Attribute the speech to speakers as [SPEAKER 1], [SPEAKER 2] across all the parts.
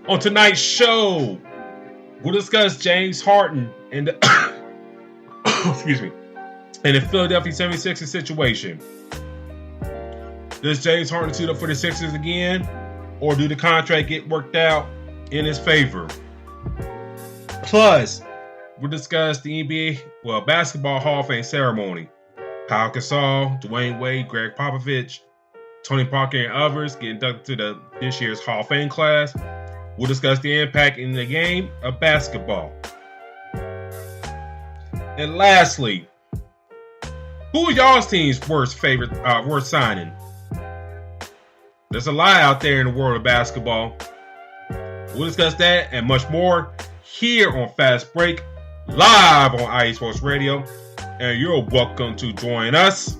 [SPEAKER 1] On tonight's show, we'll discuss James Harden and the excuse me, and the Philadelphia 76ers situation. Does James Harden suit up for the Sixers again, or do the contract get worked out in his favor? Plus, we'll discuss the NBA, Basketball Hall of Fame ceremony. Pau Gasol, Dwayne Wade, Greg Popovich, Tony Parker, and others get inducted to this year's Hall of Fame class. We'll discuss the impact in the game of basketball. And lastly, who is y'all's team's worst signing? There's a lot out there in the world of basketball. We'll discuss that and much more here on Fast Break, live on IE Sports Radio. And you're welcome to join us.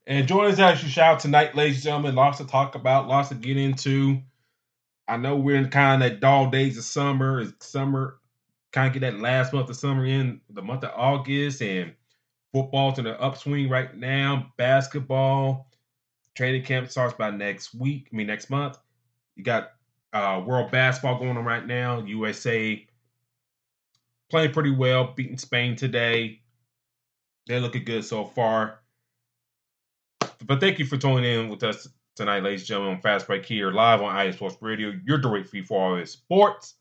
[SPEAKER 1] And join us as you shout tonight, ladies and gentlemen. Lots to talk about, lots to get into. I know we're in kind of that dog days of summer. Summer, kind of get that last month of summer in, the month of August, and football's in the upswing right now. Basketball, training camp starts by next month. You got world basketball going on right now. USA playing pretty well, beating Spain today. They're looking good so far. But thank you for tuning in with us tonight, ladies and gentlemen, on Fast Break here, live on IE Sports Radio, your direct feed for all this sports.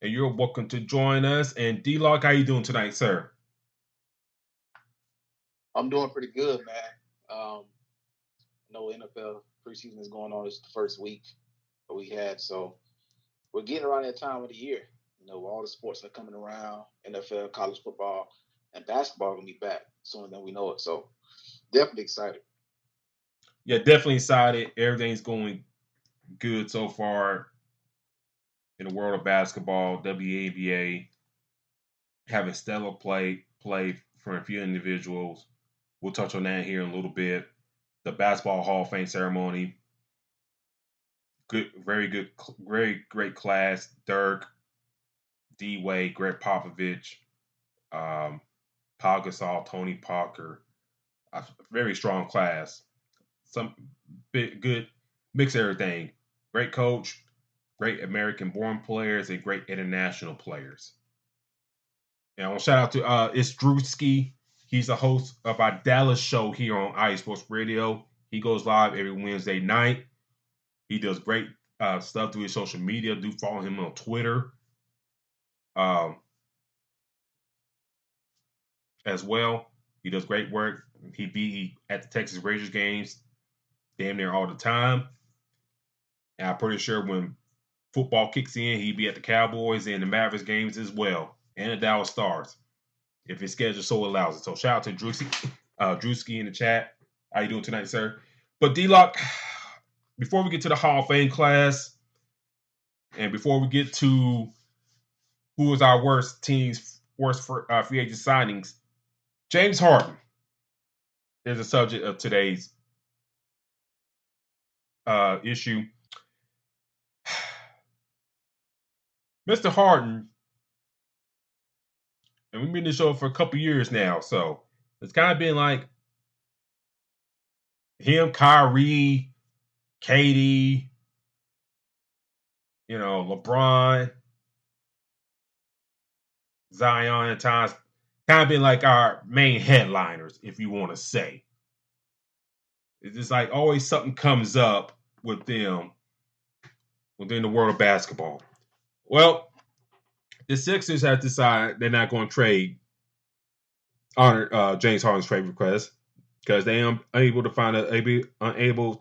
[SPEAKER 1] And you're welcome to join us. And D-Lock, how you doing tonight, sir?
[SPEAKER 2] I'm doing pretty good, man. No NFL preseason is going on. It's the first week that we had. So we're getting around that time of the year. You know, all the sports are coming around. NFL, college football, and basketball are going to be back sooner than we know it. So definitely excited.
[SPEAKER 1] Yeah, definitely excited. Everything's going good so far in the world of basketball. WNBA having stellar play from a few individuals. We'll touch on that here in a little bit. The Basketball Hall of Fame ceremony. Good, very good, great class. Dirk, D. Wade, Greg Popovich, Pau Gasol, Tony Parker. A very strong class. Some big, good mix of everything. Great coach, great American-born players, and great international players. And I want to shout out to it's Drewski. He's the host of our Dallas show here on IE Sports Radio. He goes live every Wednesday night. He does great stuff through his social media. Do follow him on Twitter as well. He does great work. He be at the Texas Rangers games damn near all the time. And I'm pretty sure when football kicks in, he'd be at the Cowboys and the Mavericks games as well. And the Dallas Stars, if his schedule so allows it. So shout out to Drewski in the chat. How you doing tonight, sir? But D-Lock, before we get to the Hall of Fame class, and before we get to who is our worst free agent signings, James Harden is the subject of today's issue. Mr. Harden, and we've been in the show for a couple years now, so it's kind of been like him, Kyrie, KD, LeBron, Zion at times, kind of been like our main headliners, if you want to say. It's just like always something comes up with them within the world of basketball. Well, the Sixers have decided they're not going to trade honor James Harden's trade request because they are unable to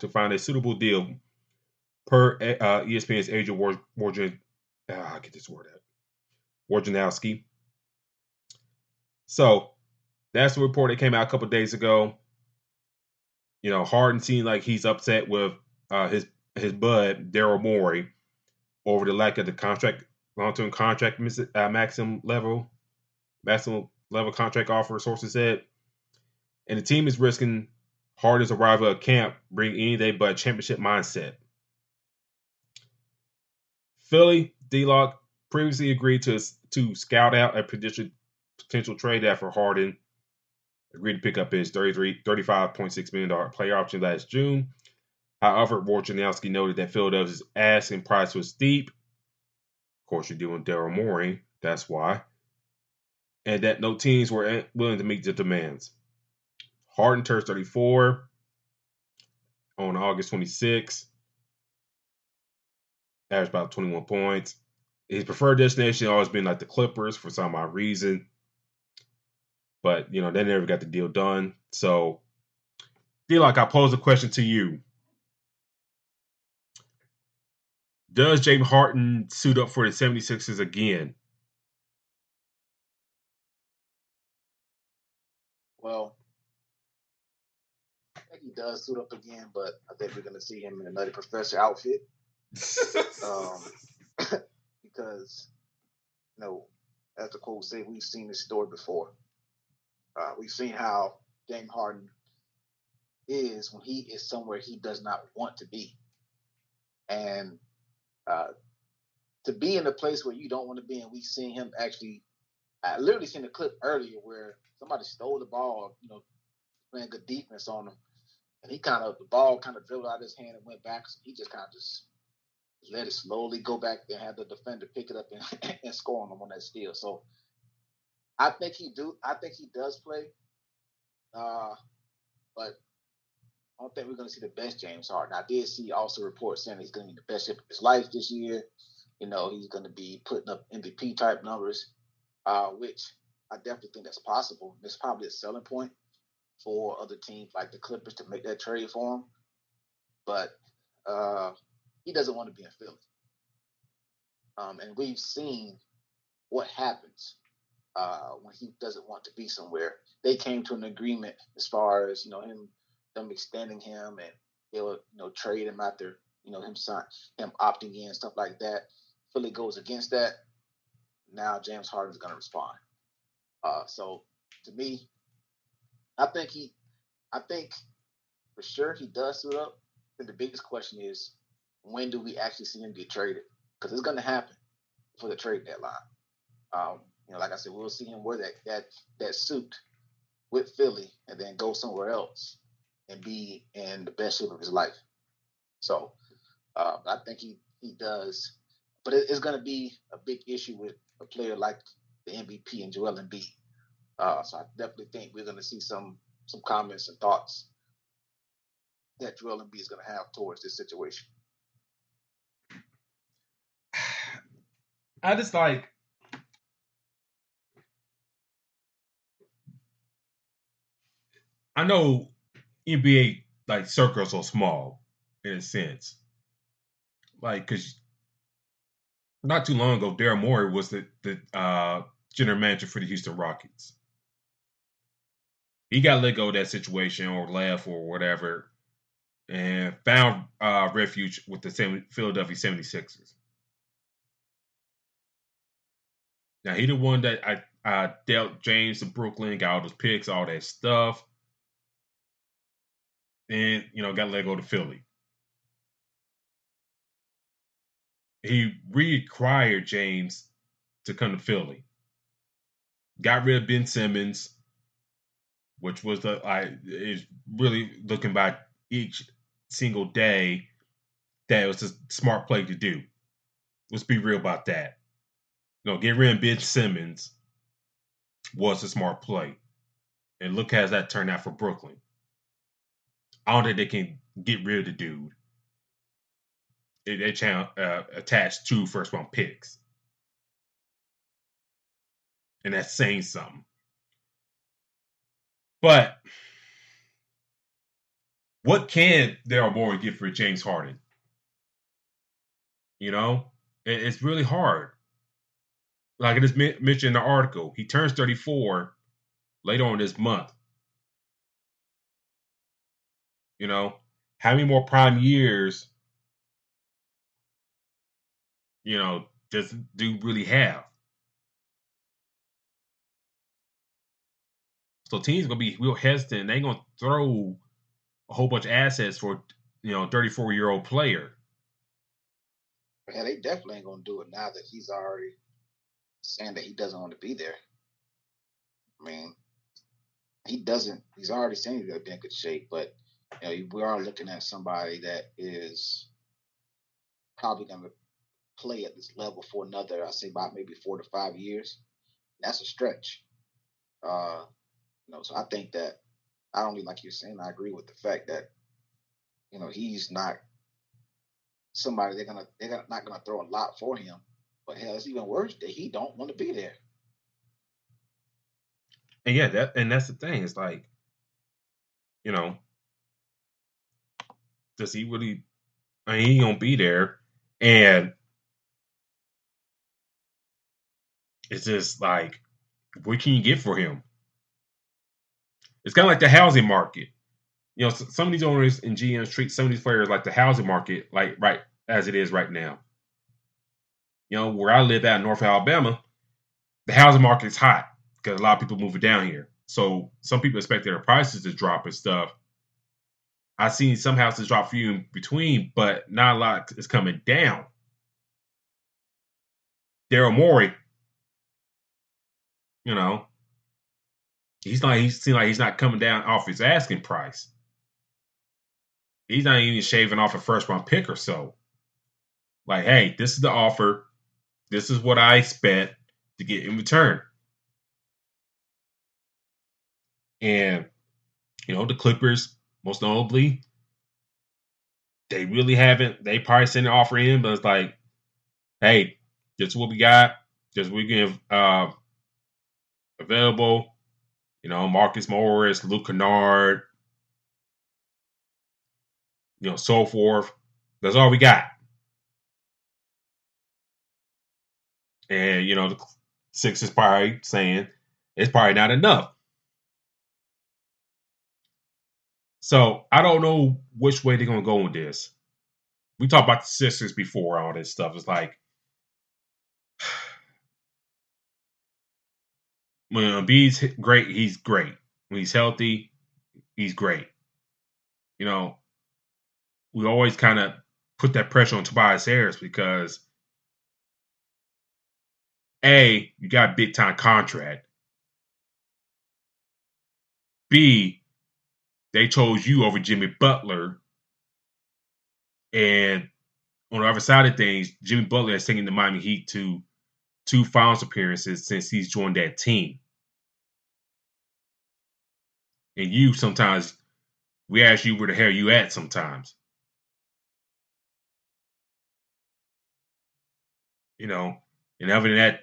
[SPEAKER 1] find a suitable deal per ESPN's agent I get this word out. Wojnarowski. So that's the report that came out a couple of days ago. Harden seemed like he's upset with his bud Daryl Morey over the lack of the long-term contract maximum level contract offer. Sources said, and the team is risking Harden's arrival at camp bring anything but a championship mindset. Philly D-Lock previously agreed to scout out a potential trade after Harden agreed to pick up his $35.6 million player option last June. However, Wojnarowski noted that Philadelphia's asking price was steep. Of course, you're doing Daryl Morey. That's why. And that no teams were willing to meet the demands. Harden turns 34 on August 26. Averaged about 21 points. His preferred destination has always been like the Clippers for some odd reason. But, they never got the deal done. So, D-Lock, I pose a question to you. Does James Harden suit up for the 76ers again?
[SPEAKER 2] Well, I think he does suit up again, but I think we're going to see him in another professor outfit. Because, as the quote say, we've seen this story before. We've seen how James Harden is when he is somewhere he does not want to be. And to be in a place where you don't want to be, and we've seen him actually, I literally seen a clip earlier where somebody stole the ball, playing good defense on him. And the ball kind of dribbled out of his hand and went back. So he just kind of just let it slowly go back there and have the defender pick it up and score on him on that steal. So I think he does play. But I don't think we're going to see the best James Harden. I did see also reports saying he's going to be the best shape of his life this year. He's going to be putting up MVP type numbers, which I definitely think that's possible. It's probably a selling point for other teams like the Clippers to make that trade for him. But he doesn't want to be in Philly. And we've seen what happens when he doesn't want to be somewhere. They came to an agreement as far as, them extending him, and they'll, trade him after, him opting in, stuff like that. Philly goes against that. Now James Harden's going to respond. So to me, I think for sure he does suit up. I think the biggest question is, when do we actually see him get traded? Because it's going to happen for the trade deadline. Like I said, we'll see him wear that suit with Philly and then go somewhere else and be in the best shape of his life. So I think he does. But it's going to be a big issue with a player like the MVP and Joel Embiid. So I definitely think we're going to see some comments and thoughts that Joel Embiid is going to have towards this situation.
[SPEAKER 1] I just I know NBA circles are small in a sense, because not too long ago, Daryl Morey was the general manager for the Houston Rockets. He got let go of that situation or left or whatever, and found refuge with the Philadelphia 76ers. Now, he the one that I dealt James to Brooklyn, got all those picks, all that stuff, and, got let go to Philly. He reacquired James to come to Philly. Got rid of Ben Simmons, which was is really looking by each single day that it was a smart play to do. Let's be real about that. Get rid of Ben Simmons was a smart play. And look how that turned out for Brooklyn. I don't think they can get rid of the dude. They attached 2 first-round picks. And that's saying something. But What can Daryl Morey get for James Harden? You know, it's really hard. Like it is mentioned in the article, he turns 34 later on this month. You know, how many more prime years, does do really have? So teams gonna be real hesitant. They gonna throw a whole bunch of assets for 34-year-old player.
[SPEAKER 2] Yeah, they definitely ain't gonna do it now that he's already saying that he doesn't want to be there. I mean, he doesn't. He's already saying he's gonna be in good shape, but we are looking at somebody that is probably gonna play at this level for another, I say about maybe 4 to 5 years. That's a stretch. So I think that I don't like you're saying. I agree with the fact that he's not somebody they're not gonna throw a lot for him. But hell, it's even worse that he don't want to be there.
[SPEAKER 1] And yeah, that's the thing. It's like, does he really? I mean, he gonna be there, and it's just like, what can you get for him? It's kind of like the housing market. Some of these owners and GMs treat some of these players like the housing market, like right as it is right now. Where I live at in North Alabama, the housing market is hot because a lot of people moving down here. So some people expect their prices to drop and stuff. I've seen some houses drop few in between, but not a lot is coming down. Daryl Morey, you know, he seems like he's not coming down off his asking price. He's not even shaving off a first round pick or so. Like, hey, this is the offer. This is what I expect to get in return. And, the Clippers, most notably, they really haven't. They probably sent an offer in, but it's like, hey, this is what we got. This is what we give available. Marcus Morris, Luke Kennard, so forth. That's all we got. And, the Sixers probably saying it's probably not enough. So I don't know which way they're going to go with this. We talked about the Sixers before, all this stuff. It's like, when Embiid's great, he's great. When he's healthy, he's great. We always kind of put that pressure on Tobias Harris because A, you got a big time contract. B, they chose you over Jimmy Butler. And on the other side of things, Jimmy Butler has taken the Miami Heat to 2 finals appearances since he's joined that team. And you sometimes, we ask you where the hell you at sometimes. And other than that,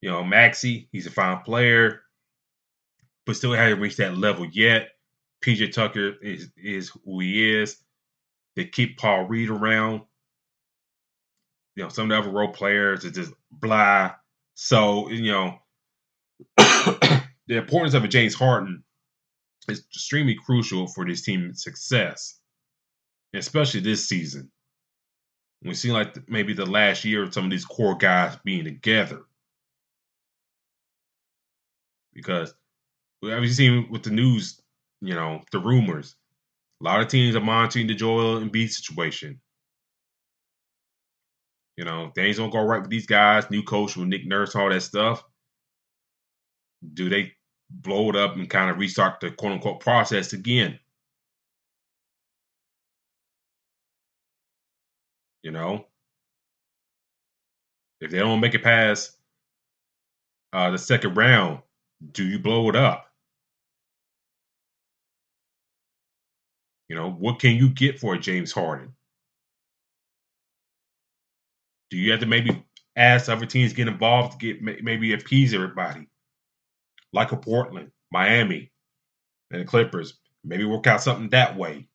[SPEAKER 1] Maxey, he's a fine player, but still hasn't reached that level yet. PJ Tucker is who he is. They keep Paul Reed around. Some of the other role players are just blah. So, the importance of a James Harden is extremely crucial for this team's success, especially this season. We see like maybe the last year of some of these core guys being together. Because we've seen with the news, the rumors, a lot of teams are monitoring the Joel Embiid situation. Things don't go right with these guys, new coach with Nick Nurse, all that stuff. Do they blow it up and kind of restart the quote unquote process again? If they don't make it past the second round, do you blow it up? What can you get for a James Harden? Do you have to maybe ask other teams to get involved to get maybe appease everybody? Like a Portland, Miami, and the Clippers. Maybe work out something that way.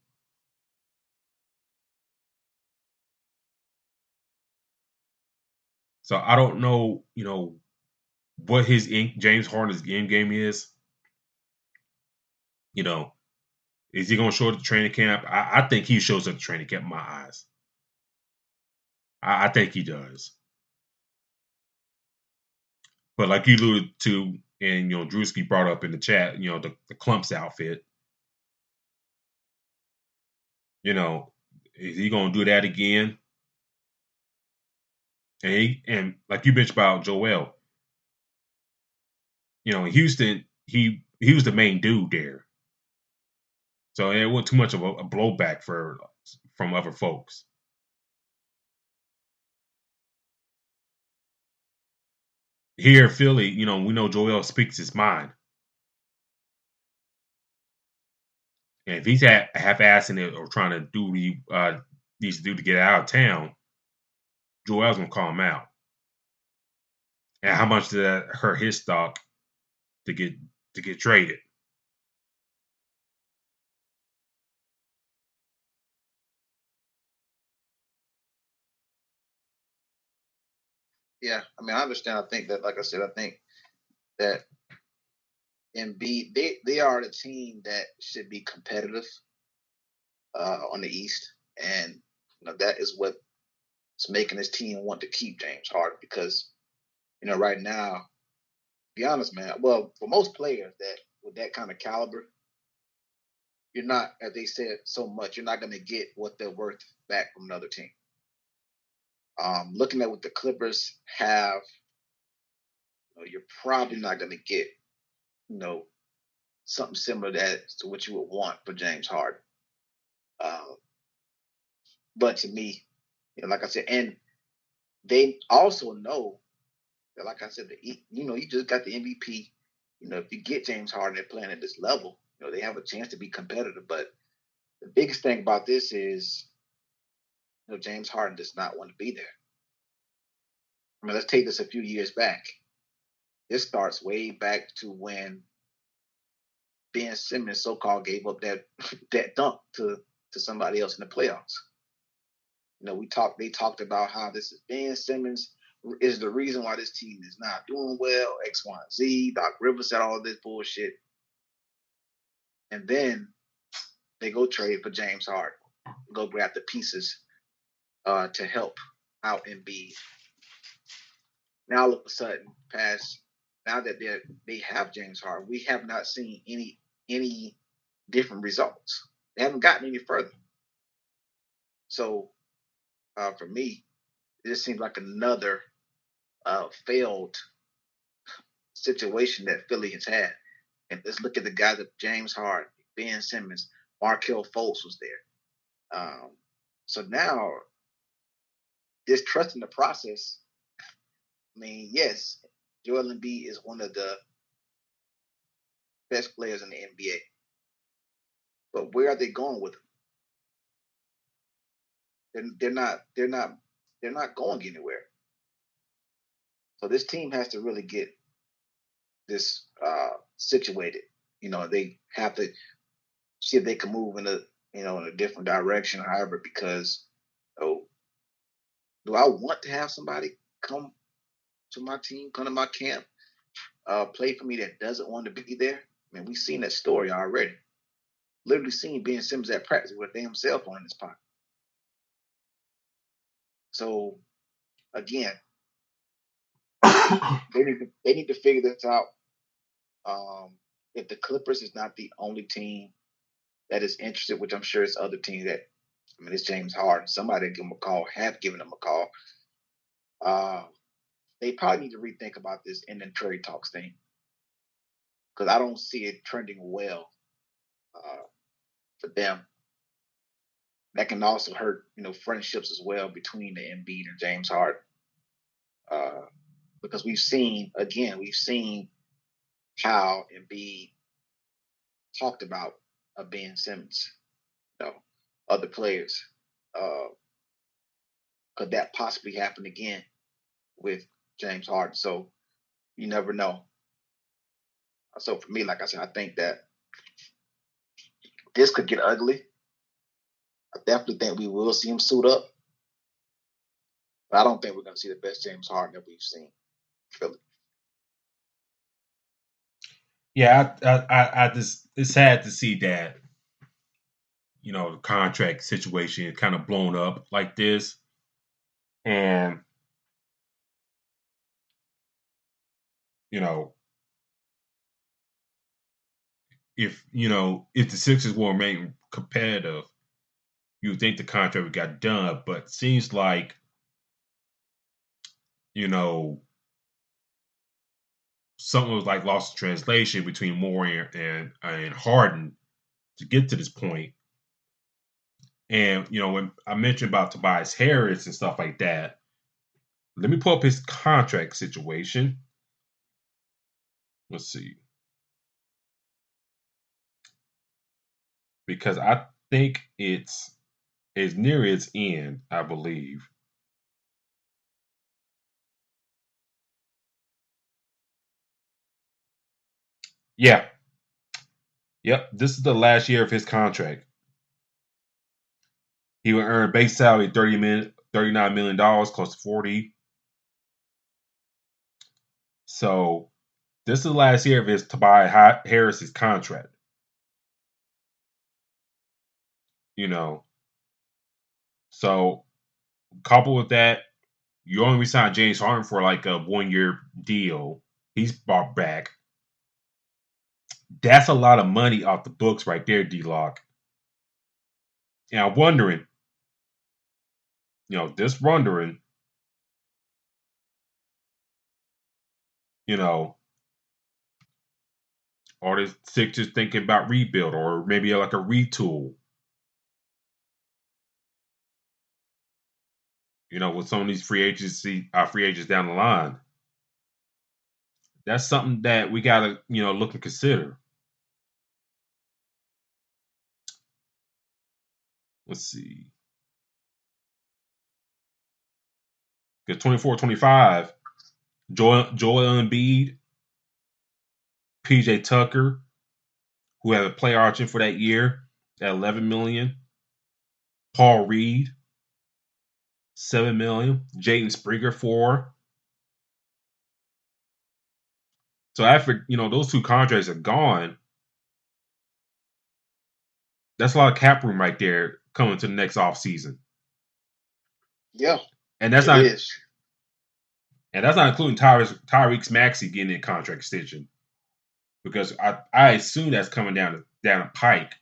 [SPEAKER 1] So I don't know, what his James Harden's end game is. Is he going to show up at the training camp? I think he shows up at the training camp in my eyes. I think he does. But like you alluded to, and Drewski brought up in the chat, the clumps outfit. Is he going to do that again? And like you mentioned about Joel, in Houston, he was the main dude there, so it wasn't too much of a blowback from other folks. Here in Philly, we know Joel speaks his mind, and if he's half-assing it or trying to do what he needs to do to get out of town, Joel's gonna call him out. And how much did that hurt his stock to get traded?
[SPEAKER 2] Yeah, I mean, I understand. I think that, like I said, I think that Embiid, they are the team that should be competitive on the East, and that is what's making this team want to keep James Harden because right now, to be honest, man. Well, for most players that with that kind of caliber, you're not, as they said so much, you're not going to get what they're worth back from another team. Looking at what the Clippers have, you're probably not going to get, something similar to what you would want for James Harden. But to me, like I said, and they also know that, like I said, you just got the MVP. If you get James Harden and playing at this level, they have a chance to be competitive. But the biggest thing about this is, James Harden does not want to be there. I mean, let's take this a few years back. This starts way back to when Ben Simmons so-called gave up that dunk to somebody else in the playoffs. They talked about how this is Ben Simmons is the reason why this team is not doing well, X, Y, and Z. Doc Rivers said all this bullshit. And then they go trade for James Harden, go grab the pieces to help out Embiid. Now all of a sudden, now that they have James Harden, we have not seen any different results. They haven't gotten any further. So for me, it just seems like another failed situation that Philly has had. And let's look at the guys of James Harden, Ben Simmons, Markelle Fultz was there. So now, just trusting the process. I mean, yes, Joel Embiid is one of the best players in the NBA. But where are they going with him? They're not going anywhere. So this team has to really get this situated. They have to see if they can move in a different direction. However, because do I want to have somebody come to my team, come to my camp, play for me that doesn't want to be there? I mean, we've seen that story already. Literally seen Ben Simmons at practice with a damn cell phone in his pocket. So again, they need to figure this out. If the Clippers is not the only team that is interested, which I'm sure it's other teams that, it's James Harden. Somebody give him a call, have given him a call. They probably need to rethink about this in the trade talks thing because I don't see it trending well for them. That can also hurt, friendships as well between the Embiid and James Harden. Because we've seen how Embiid talked about Ben Simmons, other players. Could that possibly happen again with James Harden? So you never know. So for me, like I said, I think that this could get ugly. I definitely think we will see him suit up. But I don't think we're going to see the best James Harden that we've seen. Philly.
[SPEAKER 1] Yeah, I just it's sad to see that the contract situation is kind of blown up like this, and if the Sixers will remain competitive, you would think the contract would got done, but it seems like something was like lost in translation between Morey and Harden to get to this point. And when I mentioned about Tobias Harris and stuff like that, let me pull up his contract situation. Let's see. Because I think it's near its end, I believe. Yeah. Yep. This is the last year of his contract. He would earn base salary $39 million, close to 40. So this is the last year of his Tobias Harris's contract. So coupled with that, you only resign James Harden for like a 1-year deal. He's brought back. That's a lot of money off the books right there, D-Lock. And I'm wondering, just wondering, are the Sixers thinking about rebuild or maybe like a retool? With some of these free agents down the line. That's something that we gotta, look and consider. Let's see. Because 24-25, Joel Embiid, PJ Tucker, who had a player option for that year at $11 million. Paul Reed, $7 million. Jaden Springer, $4 million. So after those two contracts are gone, that's a lot of cap room right there coming to the next off season.
[SPEAKER 2] Yeah,
[SPEAKER 1] and that's
[SPEAKER 2] it is.
[SPEAKER 1] And that's not including Tyrese Maxey getting a contract extension, because I assume that's coming down a pike.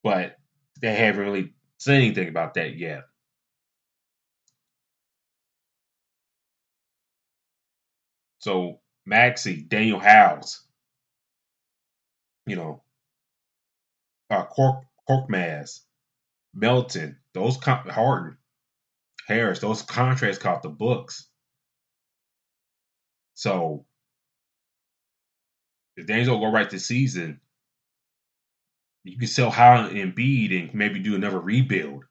[SPEAKER 1] But they haven't really said anything about that yet. So Maxey, Daniel House, Korkmaz, Melton, Harden, Harris, those contracts caught the books. So if things don't go right this season, you can sell Harden and Embiid and maybe do another rebuild.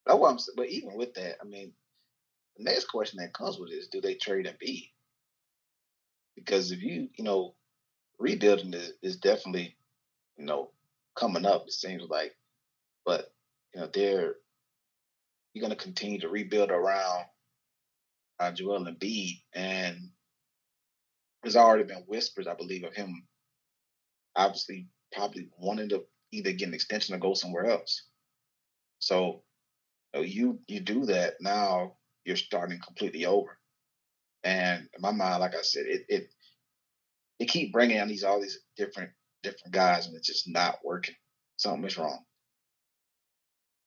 [SPEAKER 2] That's what I'm saying. But even with that, I mean, the next question that comes with it is, do they trade Embiid? Because if rebuilding is definitely, coming up, it seems like. But, you're going to continue to rebuild around Joel Embiid. And there's already been whispers, I believe, of him obviously probably wanting to either get an extension or go somewhere else. So you do that, now you're starting completely over. And in my mind, like I said, it keep bringing on all these different guys, and it's just not working. Something is wrong.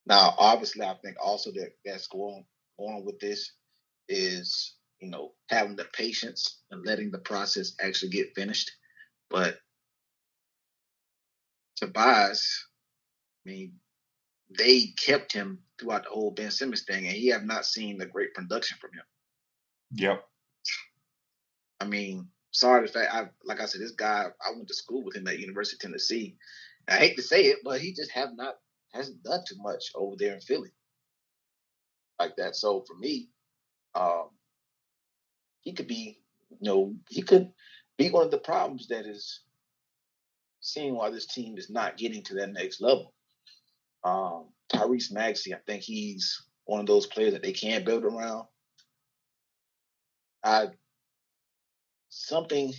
[SPEAKER 2] Now, obviously, I think also that's going with this is having the patience and letting the process actually get finished. But Tobias, I mean, they kept him throughout the whole Ben Simmons thing, and he have not seen the great production from him.
[SPEAKER 1] Yep.
[SPEAKER 2] I mean, sorry the fact, like I said, this guy, I went to school with him at University of Tennessee. I hate to say it, but he just hasn't done too much over there in Philly like that. So for me, He could be, he could be one of the problems that is seeing why this team is not getting to that next level. Tyrese Maxey, I think he's one of those players that they can't build around. Something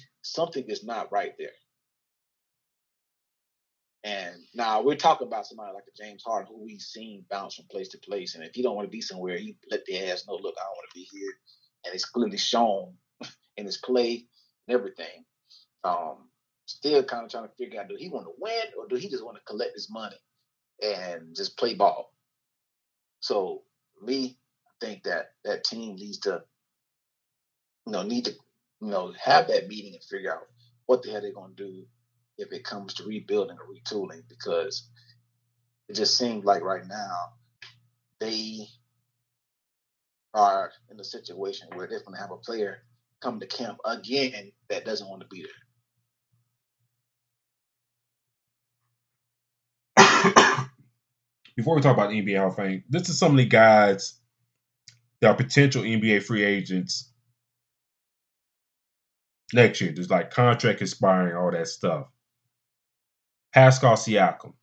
[SPEAKER 2] is not right there. And now we're talking about somebody like a James Harden, who we've seen bounce from place to place. And if he don't want to be somewhere, he let their ass know, look, I don't want to be here. And it's clearly shown in his play and everything. Still kind of trying to figure out, do he want to win or do he just want to collect his money and just play ball? So me, I think that team needs to, have that meeting and figure out what the hell they're going to do if it comes to rebuilding or retooling, because it just seems like right now they are in a situation where they're going to have a player come to camp again that doesn't want to be
[SPEAKER 1] there. Before we talk about the NBA Hall of Fame, this is some of the guys that are potential NBA free agents next year. There's like contract expiring, all that stuff. Pascal Siakam,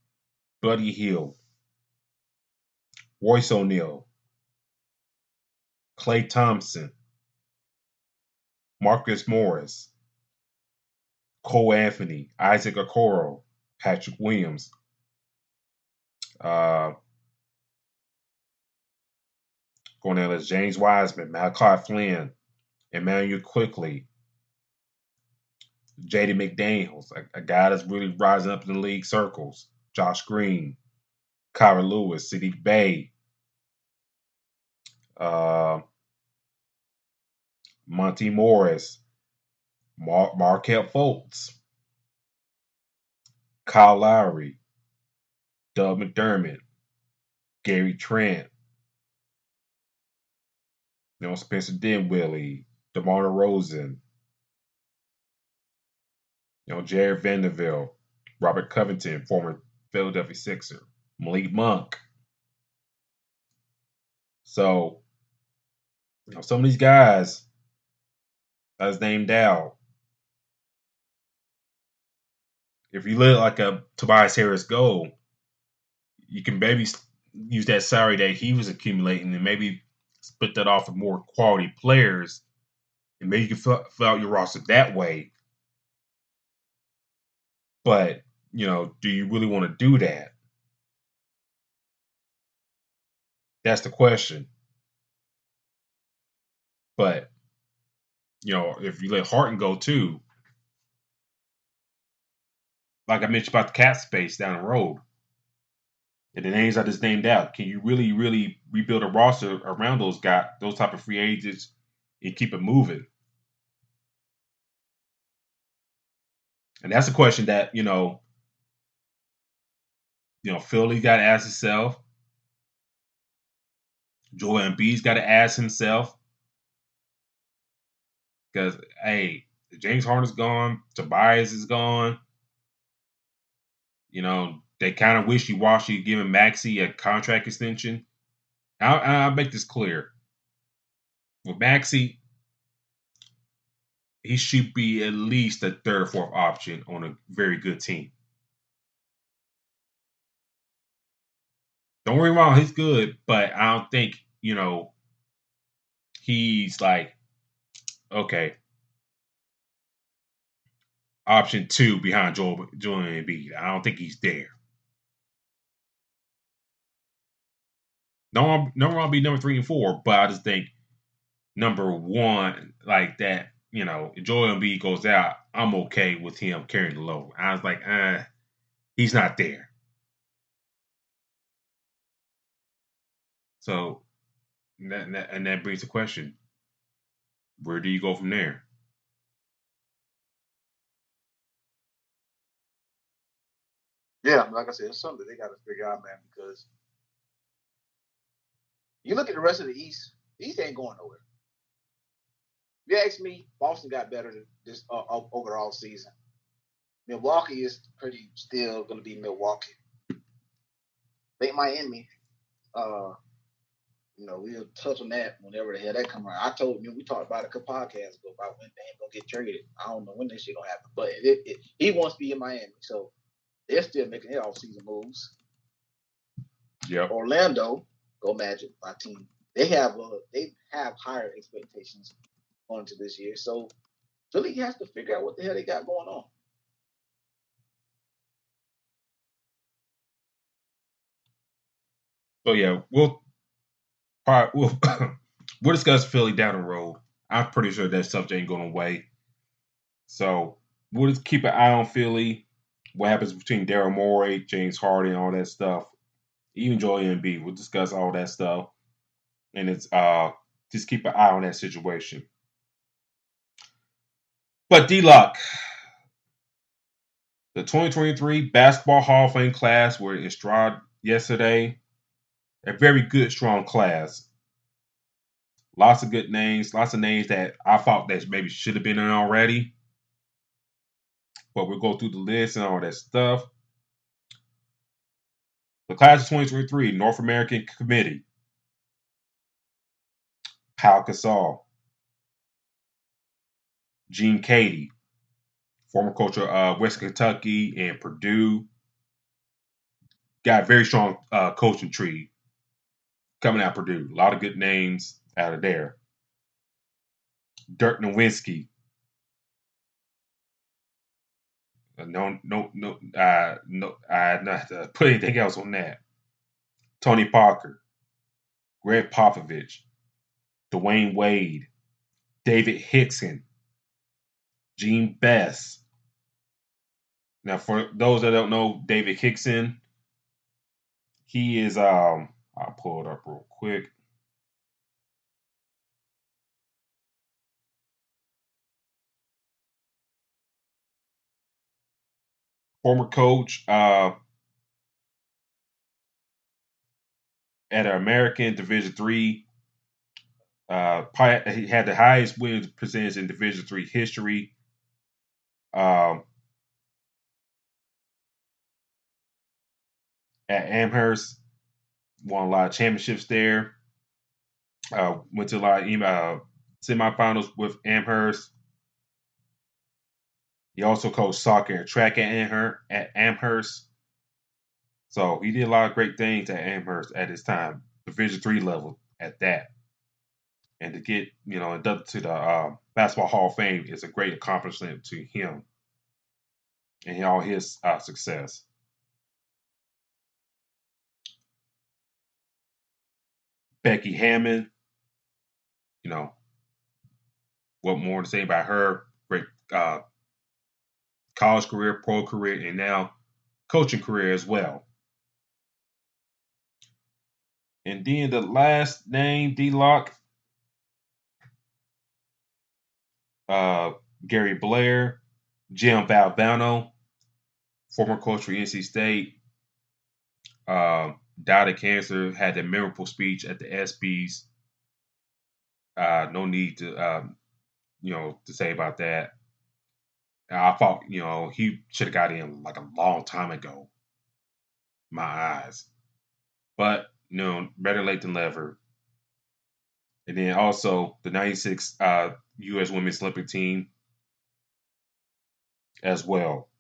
[SPEAKER 1] Buddy Hield, Royce O'Neal, Klay Thompson, Marcus Morris, Cole Anthony, Isaac Okoro, Patrick Williams, going down as James Wiseman, Malachi Flynn, Emmanuel Quickly, J.D. McDaniels, a guy that's really rising up in the league circles, Josh Green, Kyra Lewis, Sadiq Bey, Monty Morris, Markel Fultz, Kyle Lowry, Doug McDermott, Gary Trent, Spencer Dinwiddie, DeMar DeRozan, Jared Vanderbilt, Robert Covington, former Philadelphia Sixer, Malik Monk. So, some of these guys that's named out, if you let like a Tobias Harris go, you can maybe use that salary that he was accumulating and maybe split that off with more quality players, and maybe you can fill out your roster that way. But, do you really want to do that? That's the question. But, if you let Harden go too, like I mentioned about the cap space down the road, and the names I just named out, can you really, really rebuild a roster around those guys, those type of free agents, and keep it moving? And that's a question that, Philly got to ask itself. Joel Embiid's got to ask himself. Because, hey, James Harden's gone. Tobias is gone. They kind of wishy-washy giving Maxey a contract extension. I'll make this clear. With Maxey, he should be at least a third, fourth option on a very good team. Don't worry about he's good, but I don't think, he's like, okay, option 2 behind Joel Embiid. I don't think he's there. No one will be number 3 and 4, but I just think number 1, like that, if Joel Embiid goes out, I'm okay with him carrying the load. I was like, he's not there. So, and that brings the question, where do you go from there?
[SPEAKER 2] Yeah, like I said, it's something they got to figure out, man, because you look at the rest of the East ain't going nowhere. If you ask me, Boston got better this overall season. Milwaukee is pretty still going to be Milwaukee. I think Miami, we'll touch on that whenever the hell that come around. I told you, we talked about it a couple podcasts ago about when they ain't gonna get traded. I don't know when that shit gonna happen, but he wants to be in Miami, so they're still making their off-season moves.
[SPEAKER 1] Yep.
[SPEAKER 2] Orlando, go Magic, my team. They have higher expectations going into this year, so Philly has to figure out what the hell they got going on.
[SPEAKER 1] So yeah, we'll we'll discuss Philly down the road. I'm pretty sure that subject ain't going away. So we'll just keep an eye on Philly. What happens between Daryl Morey, James Harden, all that stuff. Even Joel Embiid. We'll discuss all that stuff. And it's just keep an eye on that situation. But D-Lock, the 2023 Basketball Hall of Fame class were in Stroud yesterday. A very good, strong class. Lots of good names. Lots of names that I thought that maybe should have been in already. But we'll go through the list and all that stuff. The class of 2023 North American Committee. Pau Gasol. Gene Cady, former coach of Western Kentucky and Purdue. Got a very strong coaching tree coming out of Purdue. A lot of good names out of there. Dirk Nowitzki. No, I not to put anything else on that. Tony Parker, Greg Popovich, Dwayne Wade, David Hickson, Gene Best. Now, for those that don't know, David Hickson, he is I'll pull it up real quick. Former coach at an American Division III. He had the highest wins percentage in Division III history. At Amherst, won a lot of championships there. Went to a lot of semifinals with Amherst. He also coached soccer and track at Amherst. So he did a lot of great things at Amherst at his time, Division III level at that. And to get, inducted to the Basketball Hall of Fame is a great accomplishment to him and all his success. Becky Hammond, what more to say about her? Great college career, pro career, and now coaching career as well. And then the last name, D-Lock, Gary Blair, Jim Valvano, former coach for NC State, died of cancer, had a memorable speech at the ESPYs. No need to, to say about that. I thought, he should have got in like a long time ago. My eyes. But, better late than never. And then also the 96 U.S. Women's Olympic team as well.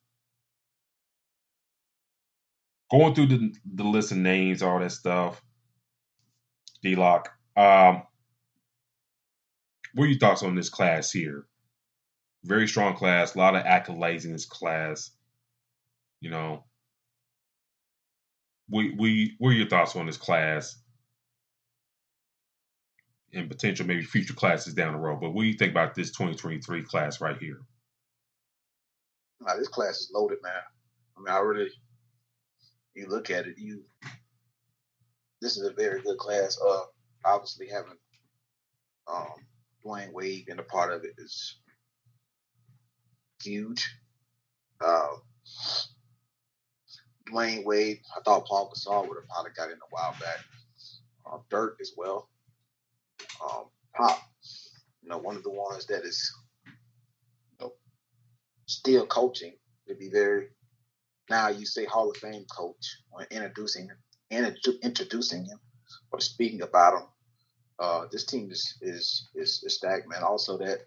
[SPEAKER 1] Going through the list of names, all that stuff, D-Lock, what are your thoughts on this class here? Very strong class, a lot of accolades in this class. What are your thoughts on this class and potential maybe future classes down the road? But what do you think about this 2023 class right here?
[SPEAKER 2] This class is loaded, man. You look at it, this is a very good class. Obviously having Dwayne Wade being a part of it is huge. Dwayne Wade, I thought Paul Gasol would have probably got in a while back. Dirk as well. Pop, one of the ones that is still coaching to be very, now you say Hall of Fame coach when introducing him or speaking about him. This team is stacked, man. Also, that I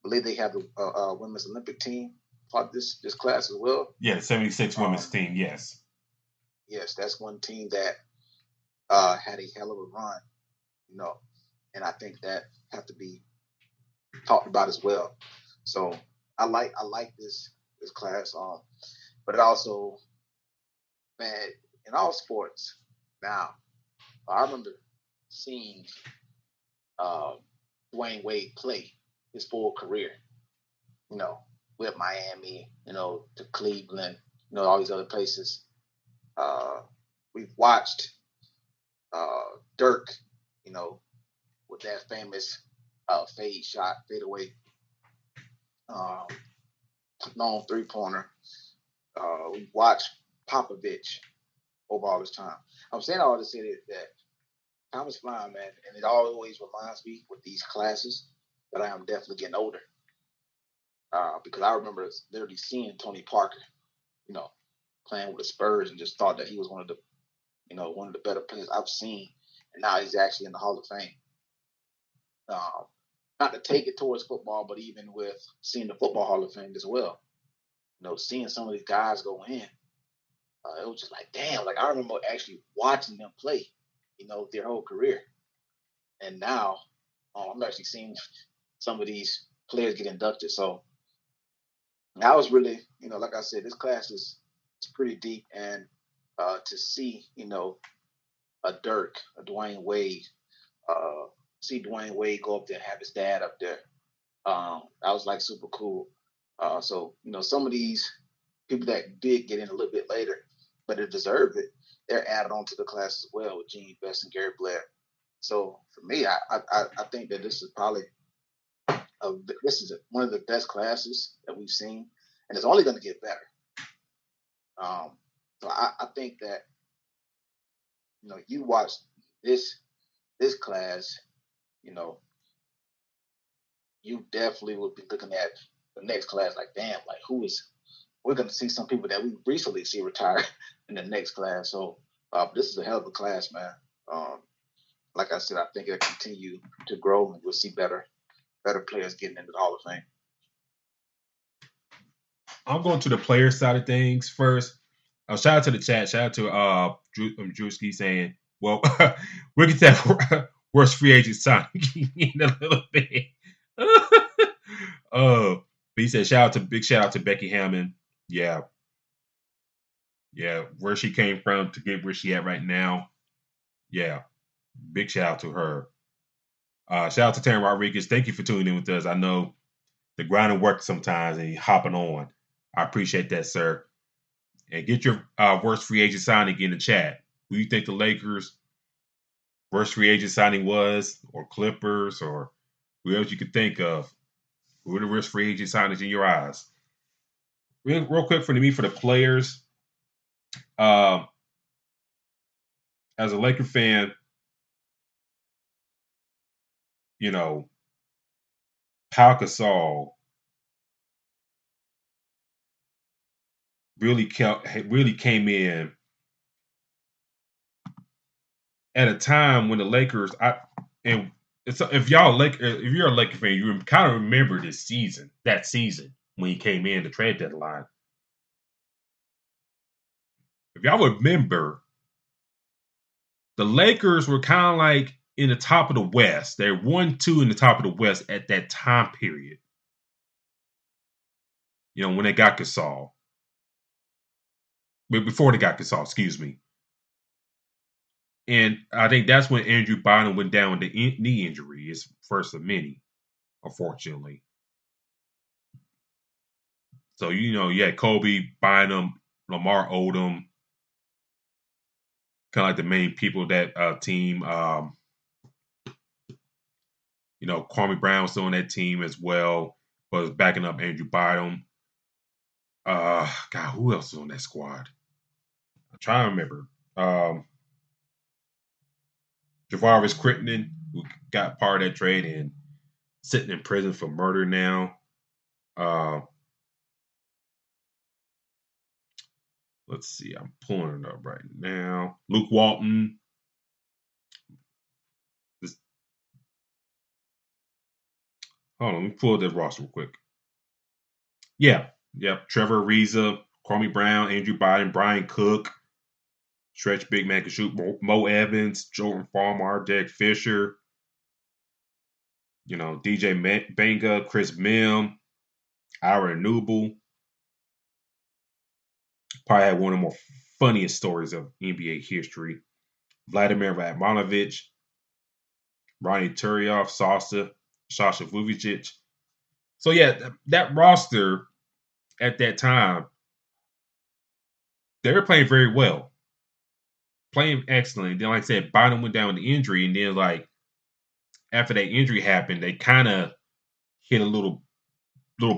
[SPEAKER 2] believe they have the women's Olympic team part of this class as well.
[SPEAKER 1] Yeah, the 76 women's team. Yes.
[SPEAKER 2] Yes, that's one team that had a hell of a run, and I think that have to be talked about as well. So I like this class. But it also, man, in all sports now, I remember seeing Dwayne Wade play his full career, with Miami, to Cleveland, all these other places. We've watched Dirk, with that famous fade away, long 3-pointer. We've watched Popovich over all this time. I'm saying all this to say that time is flying, man, and it always reminds me with these classes that I am definitely getting older. Because I remember literally seeing Tony Parker, playing with the Spurs, and just thought that he was one of the better players I've seen, and now he's actually in the Hall of Fame. Not to take it towards football, but even with seeing the Football Hall of Fame as well, seeing some of these guys go in, it was just like, damn, like I remember actually watching them play, their whole career. And now I'm actually seeing some of these players get inducted. So I was really, like I said, this class is pretty deep. And to see, a Dirk, a Dwayne Wade, see Dwayne Wade go up there and have his dad up there, that was like super cool. So, some of these people that did get in a little bit later, but it deserved it, they're added on to the class as well with Gene Best and Gary Blair. So for me, I think that this is probably one of the best classes that we've seen, and it's only going to get better. So I think that you watch this class, you definitely will be looking at the next class like, damn, like we're going to see some people that we recently see retire in the next class. So this is a hell of a class, man. Like I said, I think it'll continue to grow, and we'll see better players getting into the Hall of Fame.
[SPEAKER 1] I'm going to the player side of things first. Shout out to the chat. Shout out to Drewski saying, well, we'll get that worst free agent signing in a little bit. But he said, big shout out to Becky Hammond. Yeah. Yeah, where she came from to get where she at right now. Yeah. Big shout out to her. Shout out to Taryn Rodriguez. Thank you for tuning in with us. I know the grinding work sometimes and hopping on. I appreciate that, sir. And get your worst free agent signing in the chat. Who you think the Lakers' worst free agent signing was, or Clippers, or who else you could think of? Who are the worst free agent signings in your eyes? Real quick for the players. As a Laker fan, Pau Gasol really came in at a time when the Lakers, if you're a Laker fan, you kind of remember that season when he came in the trade deadline. If y'all remember, the Lakers were kind of like in the top of the West. They're 1-2 in the top of the West at that time period. When they got Gasol. But before they got Gasol, excuse me. And I think that's when Andrew Bynum went down with the knee injury, his first of many, unfortunately. So, you had Kobe, Bynum, Lamar Odom, kind of like the main people of that team. Kwame Brown was still on that team as well, but was backing up Andrew Bynum. God, who else was on that squad? I'm trying to remember. Javaris Crittenden, who got part of that trade and sitting in prison for murder now. Let's see. I'm pulling it up right now. Luke Walton. Hold on, let me pull the roster real quick. Yeah, yep. Trevor Ariza, Kwame Brown, Andrew Biden, Brian Cook, Stretch Big Man can shoot. Mo Evans, Jordan Farmar, Derek Fisher, DJ Benga, Chris Mim, Ira Newble. Probably had one of the more funniest stories of NBA history. Vladimir Radmanovich, Ronnie Turioff, Sasha Vujicic. So yeah, that roster at that time, they were playing very well, playing excellent. Then, like I said, Bynum went down with the injury, and then like after that injury happened, they kind of hit a little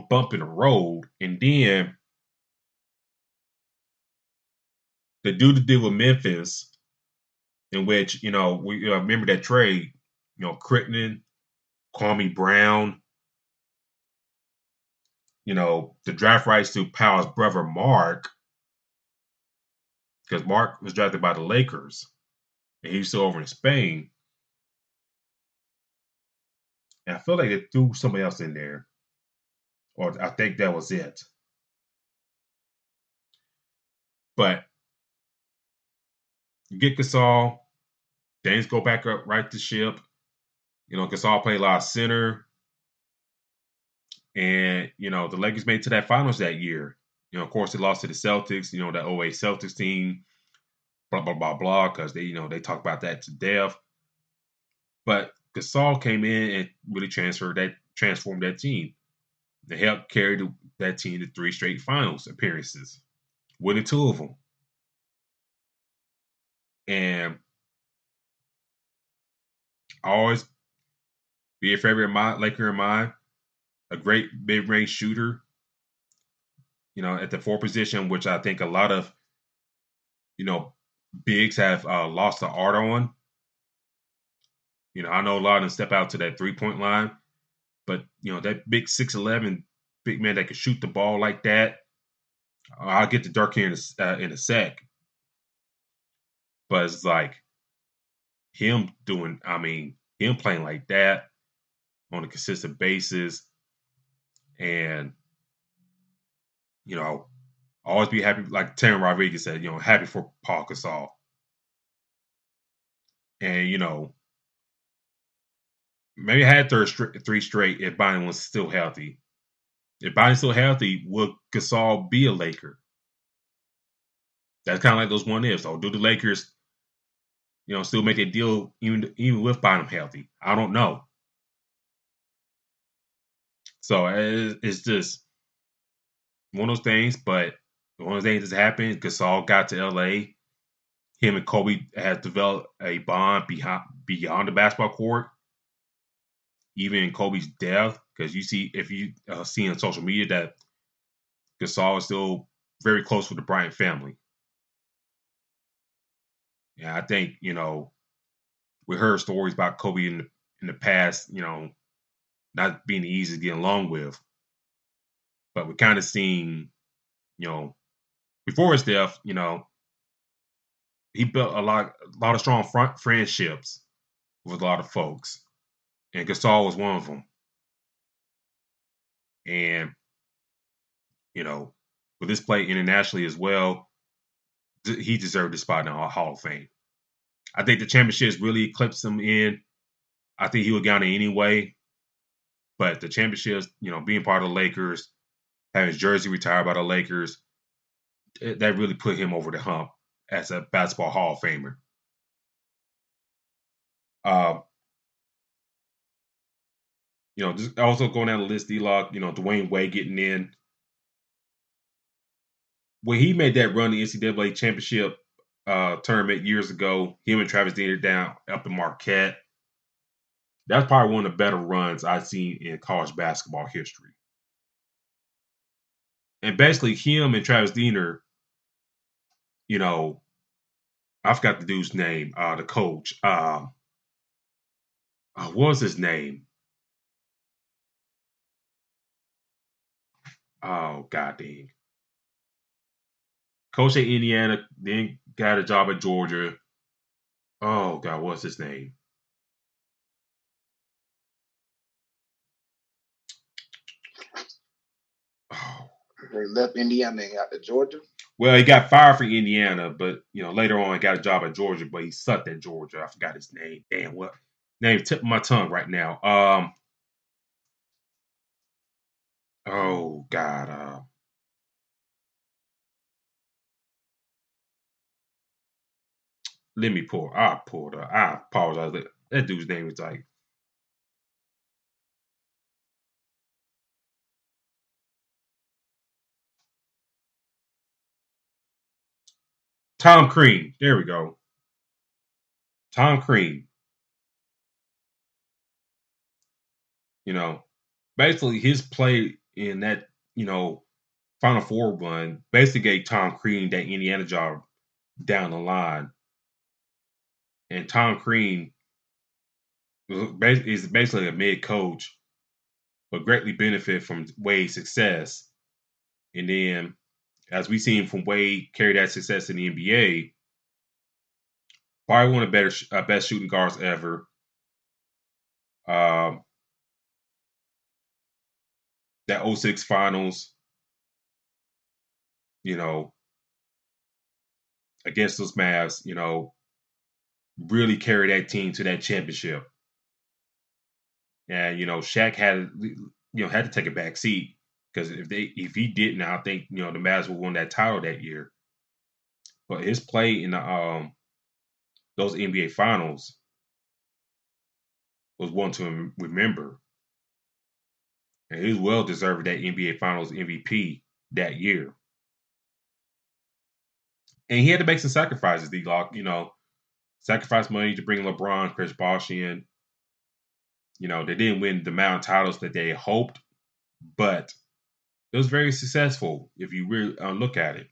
[SPEAKER 1] bump in the road, and then they do the deal with Memphis, in which we remember that trade, Crittenden, Kwame Brown, the draft rights to Powell's brother Mark, because Mark was drafted by the Lakers, and he's still over in Spain. And I feel like they threw somebody else in there, or I think that was it. But you get Gasol, things go back up, right the ship. Gasol played a lot of center, and the Lakers made it to that finals that year. Of course, they lost to the Celtics. That '08 Celtics team. Blah blah blah blah. Because they talk about that to death. But Gasol came in and really transformed that team. They helped carry that team to 3 straight finals appearances, winning 2 of them. And I always be a favorite of mine, Laker of mine, a great mid-range shooter. At the 4 position, which I think a lot of bigs have lost the art on. I know a lot of them step out to that 3-point line, but that big 6'11" big man that can shoot the ball like that. I'll get to Dirk here in a sec, but it's like him him playing like that on a consistent basis, and always be happy, like Terry Rodriguez said, happy for Paul Gasol, and maybe I had 3 straight if Biden was still healthy. If Biden's still healthy, will Gasol be a Laker? That's kind of like those one ifs. So do the Lakers, still make a deal even with Biden healthy? I don't know. So it's just one of those things. But one of those things that's happened. Gasol got to LA. Him and Kobe has developed a bond beyond the basketball court. Even in Kobe's death, because if you see on social media that Gasol is still very close with the Bryant family. And I think, we heard stories about Kobe in the past, not being easy to get along with. But we kind of seen, before his death, he built a lot of strong friendships with a lot of folks. And Gasol was one of them. And, with this play internationally as well, he deserved a spot in the Hall of Fame. I think the championships really eclipsed him in. I think he would get on it anyway. But the championships, being part of the Lakers, having his jersey retired by the Lakers, that really put him over the hump as a basketball Hall of Famer. Just also going down the list, D-Lock, Dwayne Wade getting in. When he made that run the NCAA championship tournament years ago, him and Travis Deaner down up in Marquette, that's probably one of the better runs I've seen in college basketball history. And basically, him and Travis Deaner, I forgot the dude's name, the coach. What was his name? Oh, God dang. Coach at Indiana, then got a job at Georgia. Oh, God, what's his name?
[SPEAKER 2] They left Indiana and got to Georgia.
[SPEAKER 1] Well, he got fired from Indiana, but later on he got a job at Georgia, but he sucked at Georgia. I forgot his name. Damn, what name? Tip of my tongue right now. Oh God. Let me pull. I pulled up. I apologize. That dude's name is like Tom Crean. There we go. Tom Crean. You know, basically his play in that Final Four run basically gave Tom Crean that Indiana job down the line, and Tom Crean is basically a mid coach, but greatly benefit from Wade's success. And then, as we seen from Wade carry that success in the NBA, probably one of the best shooting guards ever. Um, that '06 finals, against those Mavs, really carried that team to that championship. And Shaq had to take a back seat because if he didn't, I think the Mavs would won that title that year. But his play in those NBA finals was one to remember, and he was well deserved that NBA Finals MVP that year. And he had to make some sacrifices. D-Lock, sacrifice money to bring LeBron, Chris Bosh in. They didn't win the amount of titles that they hoped, but it was very successful if you really look at it.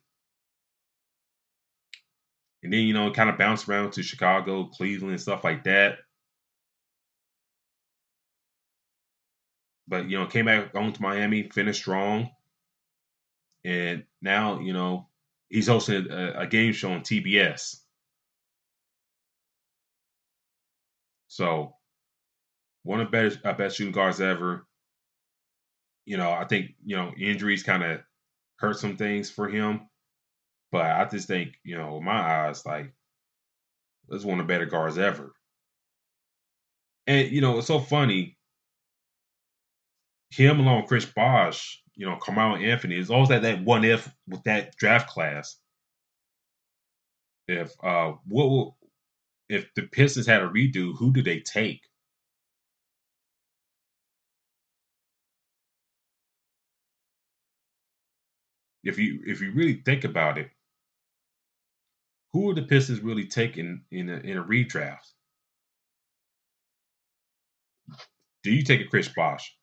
[SPEAKER 1] And then, kind of bounced around to Chicago, Cleveland, and stuff like that. But, came back on to Miami, finished strong. And now, he's hosting a game show on TBS. So, one of the best shooting guards ever. I think, injuries kind of hurt some things for him. But I just think, in my eyes, like, this is one of the better guards ever. And, it's so funny. Him along with Chris Bosh, Carmelo Anthony, it's always that one if with that draft class. If if the Pistons had a redo, who do they take? If you really think about it, who would the Pistons really take in a redraft? Do you take a Chris Bosh?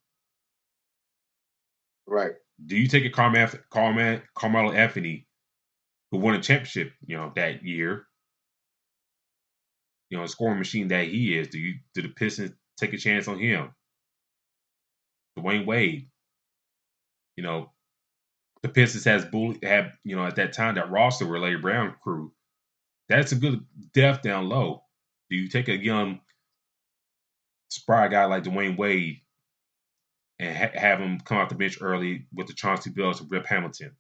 [SPEAKER 2] Right.
[SPEAKER 1] Do you take a Carmelo Anthony, who won a championship, that year? A scoring machine that he is. Do the Pistons take a chance on him? Dwayne Wade. The Pistons had at that time that roster with Larry Brown crew. That's a good depth down low. Do you take a young spry guy like Dwayne Wade and have him come off the bench early with the Chauncey Billups and Rip Hamilton?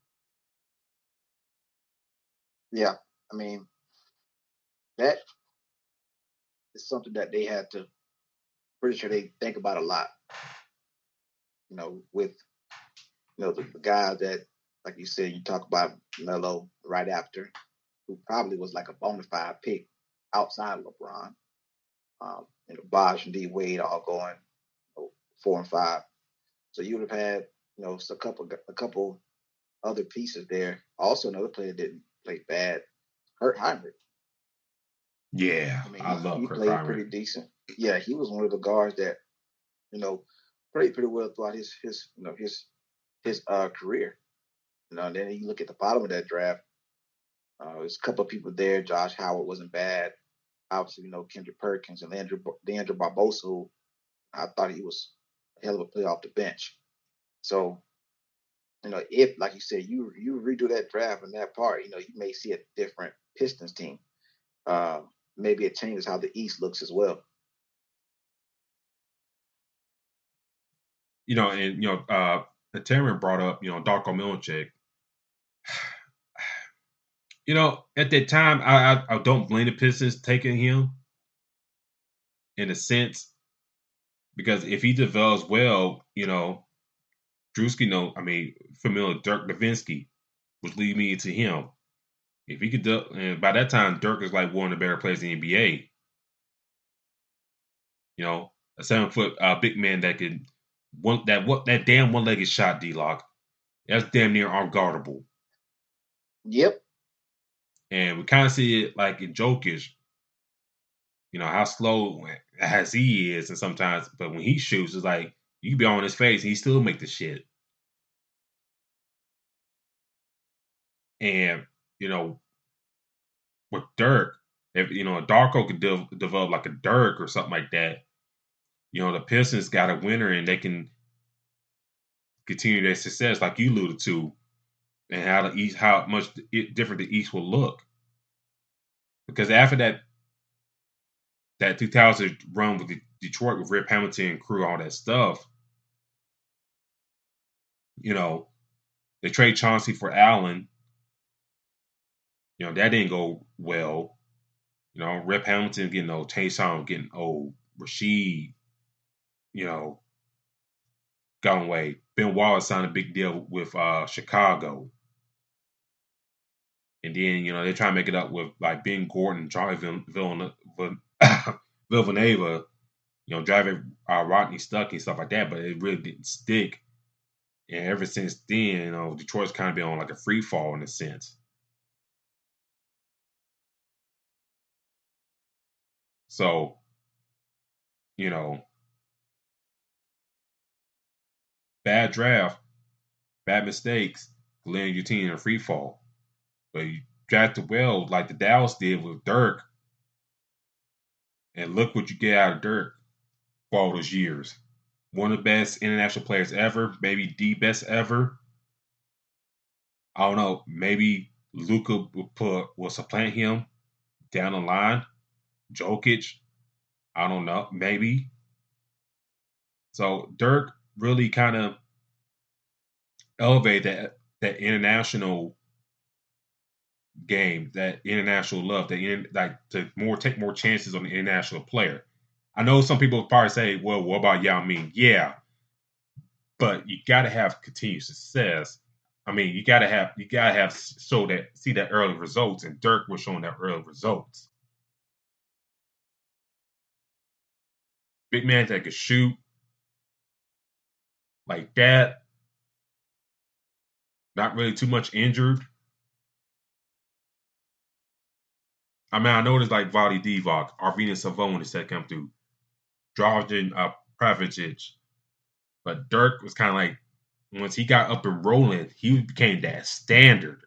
[SPEAKER 2] Yeah, I mean that is something that they had to. Pretty sure they think about a lot. With the guys that, like you said, you talk about Melo right after, who probably was like a bona fide pick outside of LeBron. Bosh and D Wade all going 4 and 5. So you would have had a couple other pieces there. Also, another player that didn't play bad, Kurt Heinrich.
[SPEAKER 1] Yeah, I love
[SPEAKER 2] he
[SPEAKER 1] Kurt
[SPEAKER 2] played
[SPEAKER 1] Heinrich.
[SPEAKER 2] Pretty decent. Yeah, he was one of the guards that played pretty well throughout his career. And then you look at the bottom of that draft. There's a couple of people there. Josh Howard wasn't bad. Obviously, Kendrick Perkins and Leandro Barbosa, who I thought he was a hell of a player off the bench. So, if, like you said, you redo that draft and that part, you may see a different Pistons team. Maybe it changes how the East looks as well.
[SPEAKER 1] Taryn brought up, Darko Milicic. At that time, I don't blame the Pistons taking him in a sense because if he develops well, familiar Dirk Nowitzki would lead me to him. If he could, and by that time, Dirk is like one of the better players in the NBA. A 7-foot big man that can that damn one-legged shot, D-Lock. That's damn near unguardable.
[SPEAKER 2] Yep.
[SPEAKER 1] And we kind of see it like in Jokic, how slow as he is, and sometimes, but when he shoots, it's like you can be on his face and he still make the shit. And with Dirk, if Darko could develop like a Dirk or something like that, the Pistons got a winner and they can continue their success, like you alluded to, and how much different the East will look. Because after that 2000 run with Detroit with Rip Hamilton and crew, all that stuff, they trade Chauncey for Allen. That didn't go well. Rip Hamilton getting old, Taysom getting old, Rasheed, gone away. Ben Wallace signed a big deal with Chicago. And then, they try to make it up with like Ben Gordon, Charlie Villaneva, driving Rodney Stuckey and stuff like that, but it really didn't stick. And ever since then, Detroit's kind of been on like a free fall in a sense. So, bad draft, bad mistakes, landing your team in a free fall. But you drafted well, like the Dallas did with Dirk, and look what you get out of Dirk for all those years. One of the best international players ever, maybe the best ever. I don't know. Maybe Luka will supplant him down the line. Jokic, I don't know. Maybe. So Dirk really kind of elevated that international game, that international love, to take more chances on the international player. I know some people probably say, "Well, what about Yao Ming?" Yeah, but you got to have continued success. I mean, you gotta have see that early results, and Dirk was showing that early results. Big man that could shoot like that, not really too much injured. I mean, I noticed like Vali Divac, Arvina Savonis that come through, Dragan Pravicic, but Dirk was kind of like once he got up and rolling, he became that standard.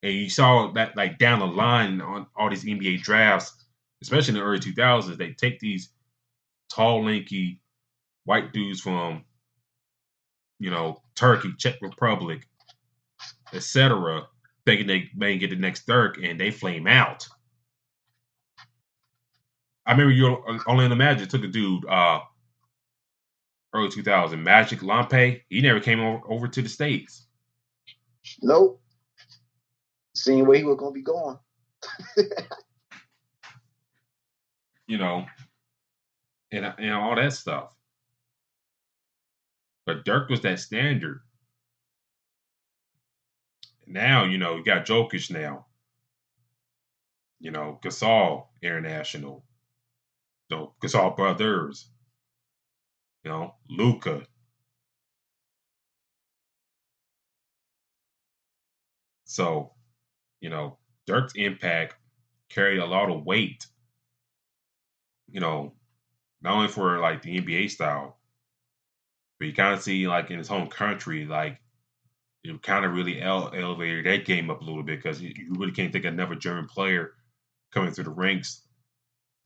[SPEAKER 1] And you saw that like down the line on all these NBA drafts, especially in the early 2000s, they take these tall, lanky white dudes from, Turkey, Czech Republic, etc., thinking they may get the next Dirk, and they flame out. I remember Orlando Magic took a dude early 2000, Magic Lampe. He never came over to the States.
[SPEAKER 2] Nope. Seeing where he was going to be going.
[SPEAKER 1] And all that stuff. But Dirk was that standard. Now, you got Jokic now. Gasol International. Gasol brothers. Luka. So, Dirk's impact carried a lot of weight. Not only for like the NBA style, but you kind of see like in his home country, like it kind of really elevated that game up a little bit because you really can't think of another German player coming through the ranks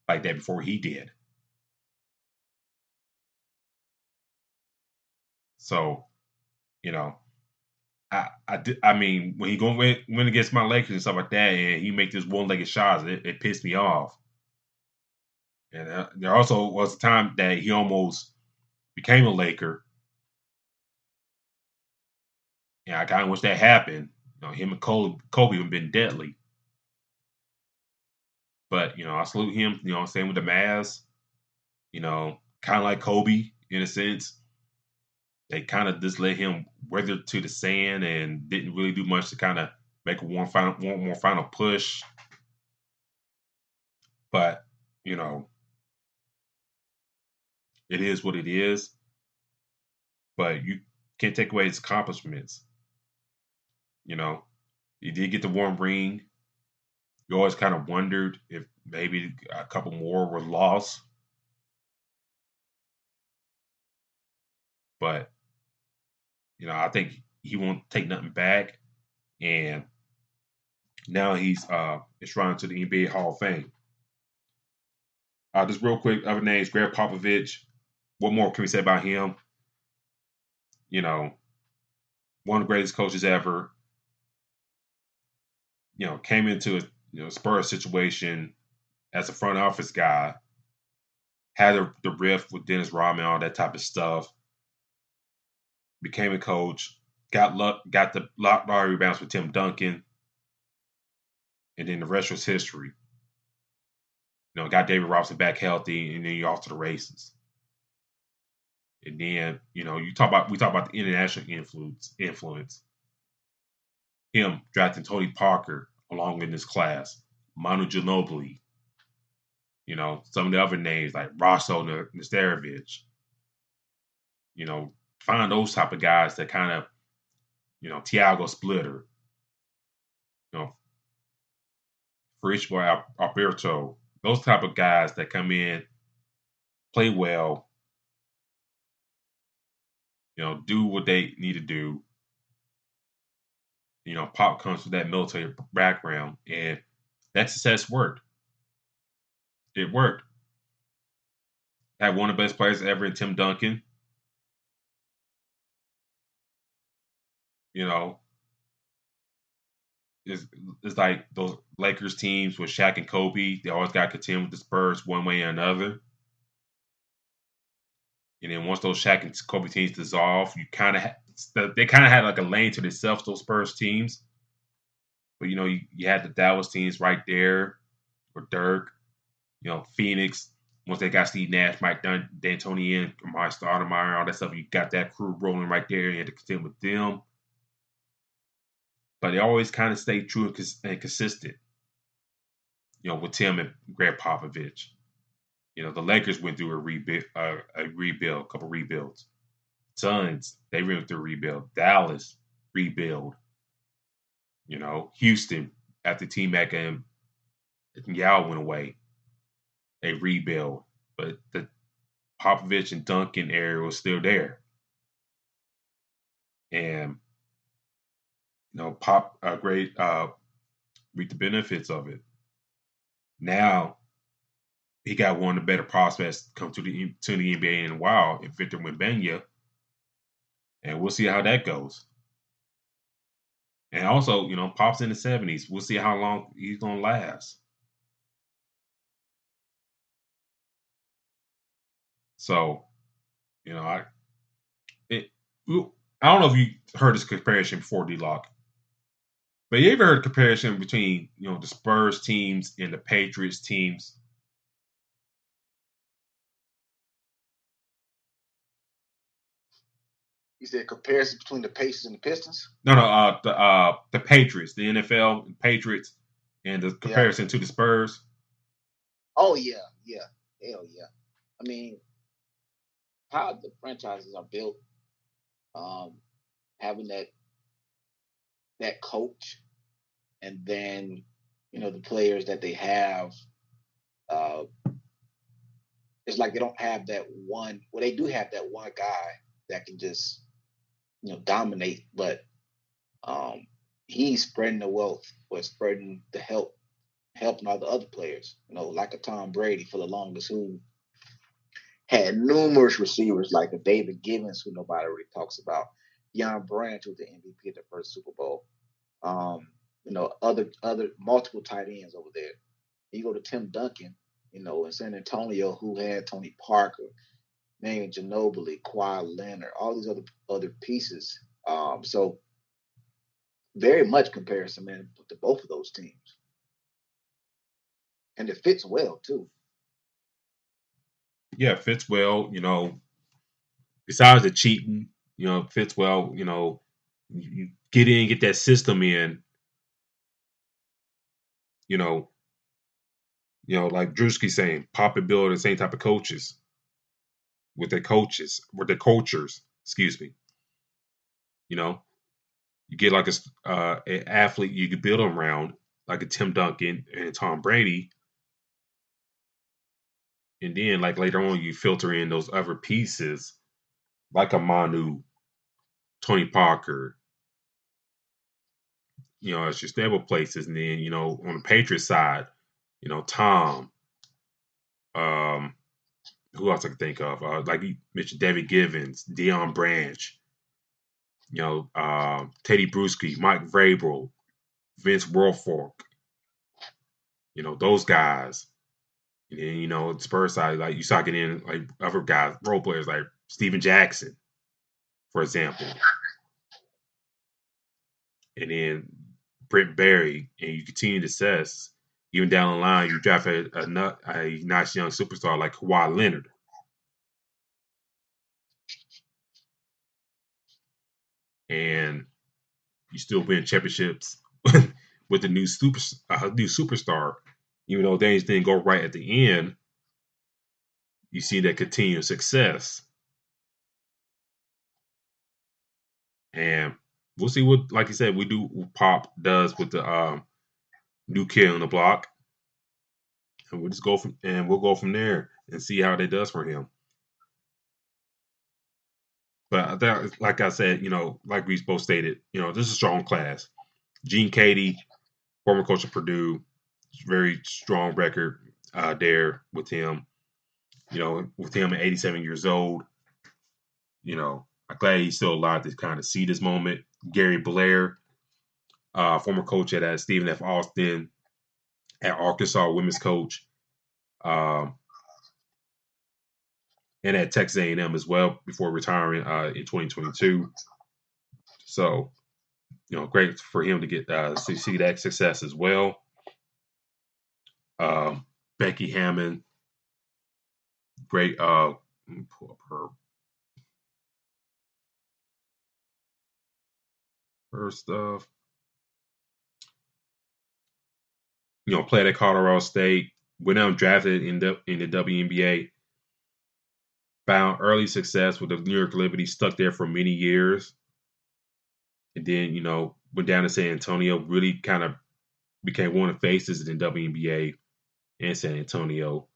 [SPEAKER 1] like that before he did. So, I mean, when he went against my Lakers and stuff like that, and he make this one-legged shots, it pissed me off. And there also was a time that he almost became a Laker. And I kind of wish that happened. Him and Kobe have been deadly. But, I salute him, same with the Mavs. Kind of like Kobe in a sense. They kind of just let him weather to the sand and didn't really do much to kind of make one more final push. But, it is what it is. But you can't take away his accomplishments. He did get the one ring. You always kind of wondered if maybe a couple more were lost. But, I think he won't take nothing back. And now he's enshrined to the NBA Hall of Fame. Just real quick, other names, Greg Popovich. What more can we say about him? One of the greatest coaches ever. Came into a Spurs situation as a front office guy. Had the rift with Dennis Rodman, all that type of stuff. Became a coach. Got the lottery rebounds with Tim Duncan. And then the rest was history. Got David Robinson back healthy, and then you're off to the races. And then, we talk about the international influence. Him drafting Tony Parker along in this class, Manu Ginobili. Some of the other names like Rosso Nesterovic. Find those type of guys that kind of, Tiago Splitter. Frischboy Alberto. Those type of guys that come in, play well, do what they need to do. Pop comes with that military background, and that success worked. It worked. Had one of the best players ever in Tim Duncan. It's like those Lakers teams with Shaq and Kobe. They always got to contend with the Spurs one way or another. And then once those Shaq and Kobe teams dissolve, they kind of had like a lane to themselves, those Spurs teams. But you had the Dallas teams right there with Dirk, Phoenix. Once they got Steve Nash, Mike D'Antoni, and Amari Stoudemire, all that stuff, you got that crew rolling right there. You had to contend with them. But they always kind of stayed true and consistent, with Tim and Greg Popovich. The Lakers went through a rebuild, a couple rebuilds. Suns, they went through a rebuild. Dallas, rebuild. Houston, after T-Mac and Yao went away, they rebuild. But the Popovich and Duncan era was still there. And, Pop reaped the benefits of it. Now, he got one of the better prospects come to the NBA in a while, in Victor Wembanyama. And we'll see how that goes. And also, Pop's in the 70s. We'll see how long he's going to last. So, I don't know if you heard this comparison before, D-Lock. But you ever heard a comparison between, the Spurs teams and the Patriots teams?
[SPEAKER 2] You said comparison between the Pacers and the Pistons?
[SPEAKER 1] No, the Patriots, the NFL Patriots, and the comparison to the Spurs.
[SPEAKER 2] Oh yeah, hell yeah. I mean, how the franchises are built, having that coach, and then the players that they have. It's like they don't have that one. Well, they do have that one guy that can just dominate, but he's spreading the wealth or spreading the helping all the other players. Like a Tom Brady for the longest, who had numerous receivers like a David Givens, who nobody really talks about. Jan Branch, who was the MVP of the first Super Bowl. Other multiple tight ends over there. You go to Tim Duncan, in San Antonio, who had Tony Parker, Manu Ginobili, Kawhi Leonard, all these other pieces. So very much comparison, man, to both of those teams, and it fits well too.
[SPEAKER 1] Yeah, it fits well. Besides the cheating, it fits well. You get in, get that system in. You know, like Drewski saying, Pop and Bill are the same type of coaches with their cultures. Excuse me. You know, you get like an athlete you could build them around, like a Tim Duncan and Tom Brady, and then like later on you filter in those other pieces, like a Manu, Tony Parker, as your stable places, and then on the Patriots side, Tom, um, who else I can think of, like you mentioned, David Givens, Deion Branch, Teddy Bruschi, Mike Vrabel, Vince Wilfork, those guys. And then, the Spurs side, like you saw get in like other guys, role players like Steven Jackson, for example. And then Brent Barry, and you continue to assess, even down the line, you draft a nice young superstar like Kawhi Leonard. And you still win championships with the new superstar, even though things didn't go right at the end. You see that continued success, and we'll see what, like you said, what Pop does with the new kid on the block, and we'll go from there and see how that does for him. But like I said, like we both stated, this is a strong class. Gene Katie, former coach of Purdue, very strong record there with him. With him at 87 years old, I'm glad he's still alive to kind of see this moment. Gary Blair, former coach at Stephen F. Austin, at Arkansas, women's coach, and at Texas A&M as well before retiring in 2022. So, great for him to get to see that success as well. Becky Hammond, great. Let me pull up her stuff. Played at Colorado State, went out drafted in the WNBA, found early success with the New York Liberty, stuck there for many years, and then went down to San Antonio, really kind of became one of the faces in the WNBA in San Antonio,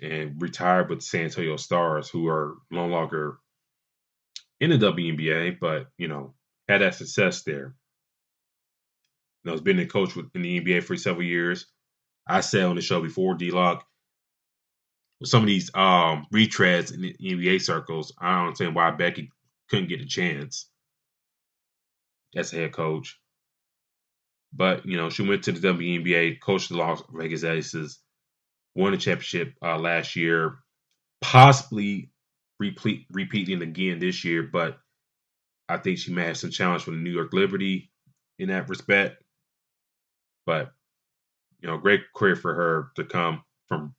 [SPEAKER 1] and retired with the San Antonio Stars, who are no longer in the WNBA, but had that success there. Has been a coach in the NBA for several years. I said on the show before, D-Lock, with some of these retreads in the NBA circles, I don't understand why Becky couldn't get a chance as a head coach. But, she went to the WNBA, coached the Las Vegas Aces, won a championship last year, possibly repeating again this year, but I think she may have some challenge with the New York Liberty in that respect. But, great career for her to come from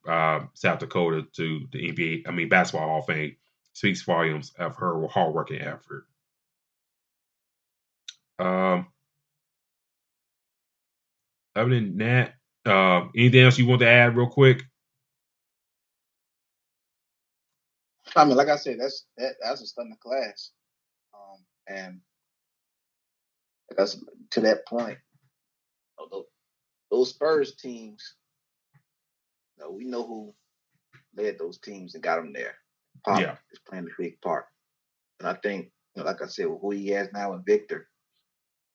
[SPEAKER 1] South Dakota to the NBA, Basketball Hall of Fame. Speaks volumes of her hard work and effort. Other than that, anything else you want to add real quick?
[SPEAKER 2] Like I said, that's a stunning class, and that's to that point. Those Spurs teams, we know who led those teams and got them there. Pop is playing a big part, and I think, like I said, with who he has now in Victor,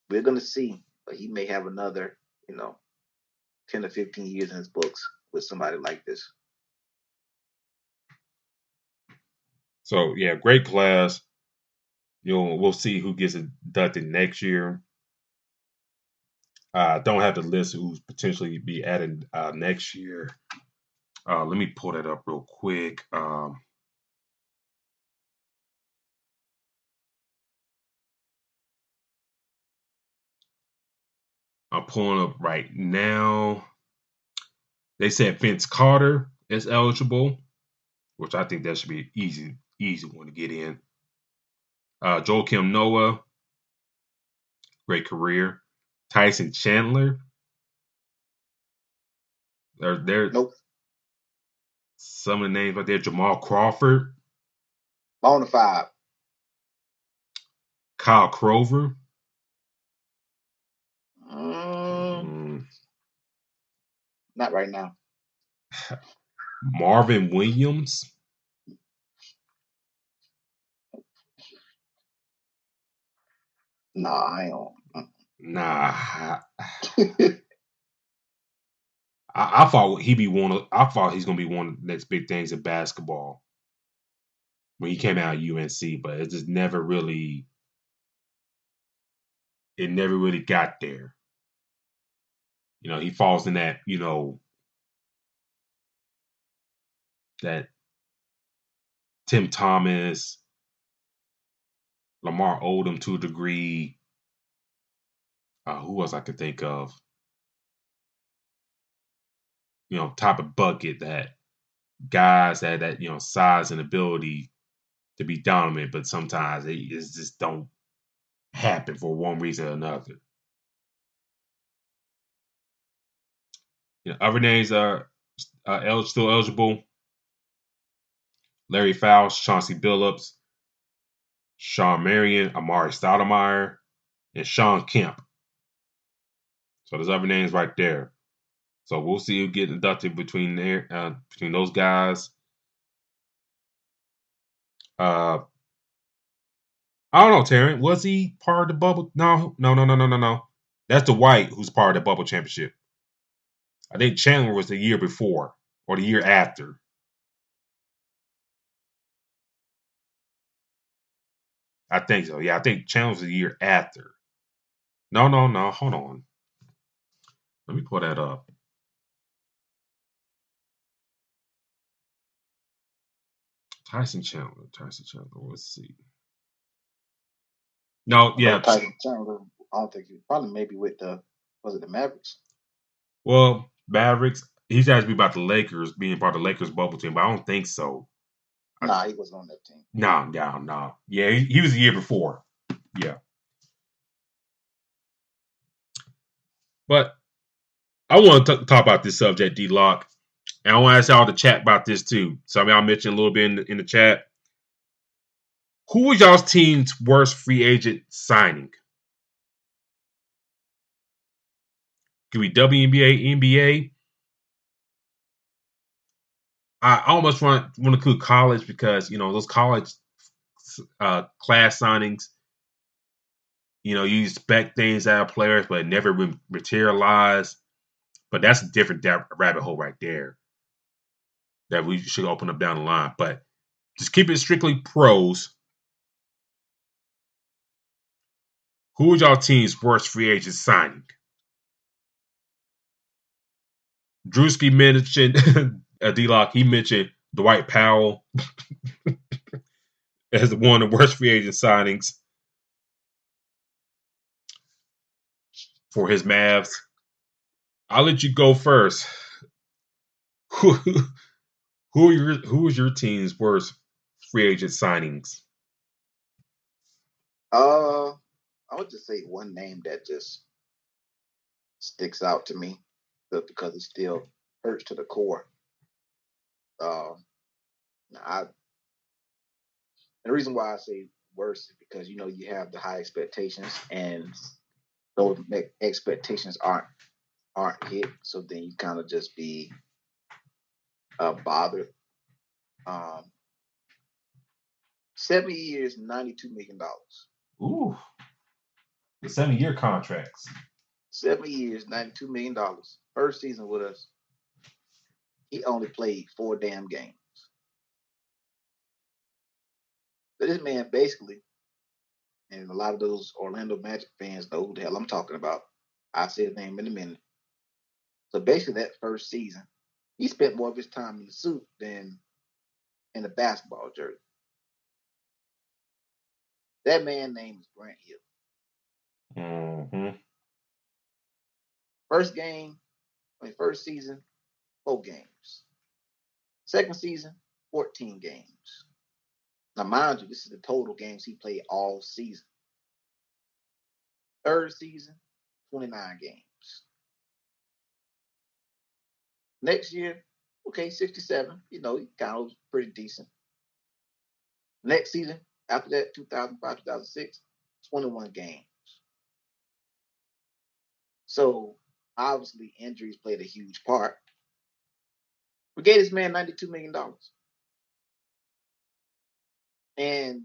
[SPEAKER 2] we're gonna see, but he may have another, 10 to 15 years in his books with somebody like this.
[SPEAKER 1] So yeah, great class. We'll see who gets inducted next year. Don't have the list who's potentially be added next year. Let me pull that up real quick. I'm pulling up right now. They said Vince Carter is eligible, which I think that should be an easy one to get in. Joakim Noah, great career. Tyson Chandler. There
[SPEAKER 2] Nope.
[SPEAKER 1] some of the names right there. Jamal Crawford.
[SPEAKER 2] Bonafide.
[SPEAKER 1] Kyle Crover.
[SPEAKER 2] Not right now.
[SPEAKER 1] Marvin Williams.
[SPEAKER 2] Nah, I ain't.
[SPEAKER 1] Nah. I thought he'd be I thought he's gonna be one of the next big things in basketball when he came out of UNC, but it just never really got there. He falls in that, that Tim Thomas, Lamar Odom to a degree. Who else I could think of? Type of bucket that guys that size and ability to be dominant, but sometimes it just don't happen for one reason or another. Other names are still eligible. Larry Faust, Chauncey Billups, Sean Marion, Amari Stoudemire, and Sean Kemp. So there's other names right there. So we'll see who get inducted between those guys. I don't know, Terrence. Was he part of the bubble? No. That's the White who's part of the bubble championship. I think Chandler was the year before or the year after. I think so. Yeah, I think Chandler was the year after. No. Hold on. Let me pull that up. Tyson Chandler. Let's see. No, yeah.
[SPEAKER 2] Tyson Chandler, I don't think he probably maybe with the Mavericks?
[SPEAKER 1] Well, Mavericks. He's has to be about the Lakers, being part of the Lakers bubble team, but I don't think so.
[SPEAKER 2] Nah, he wasn't on that team.
[SPEAKER 1] No. Yeah, he was the year before. Yeah. But I want to talk about this subject, D-Lock. And I want to ask y'all to chat about this too. Some of y'all mentioned a little bit in the chat. Who was y'all's team's worst free agent signing? Could be WNBA, NBA. I almost want to include college because those college class signings. You expect things out of players, but it never materialize. But that's a different rabbit hole right there that we should open up down the line. But just keep it strictly pros. Who was y'all team's worst free agent signing? Drewski mentioned D-Lock. He mentioned Dwight Powell as one of the worst free agent signings for his Mavs. I'll let you go first. Who is your team's worst free agent signings?
[SPEAKER 2] I would just say one name that just sticks out to me, but because it still hurts to the core. The reason why I say worse is because you have the high expectations, and those expectations aren't hit, so then you kind of just be bothered. 7 years, $92 million.
[SPEAKER 1] Ooh, the 7-year contracts.
[SPEAKER 2] 7 years, $92 million. First season with us, he only played 4 damn games. So this man basically, and a lot of those Orlando Magic fans know who the hell I'm talking about. I'll say his name in a minute. So basically, that first season, He spent more of his time in the suit than in the basketball jersey. That man's name is Grant Hill.
[SPEAKER 1] Mm-hmm.
[SPEAKER 2] First season, 4 games. Second season, 14 games. Now, mind you, this is the total games he played all season. Third season, 29 games. Next year, okay, 67. You know, he kind of was pretty decent. Next season, after that, 2005, 2006, 21 games. So, obviously, injuries played a huge part. We gave this man $92 million. And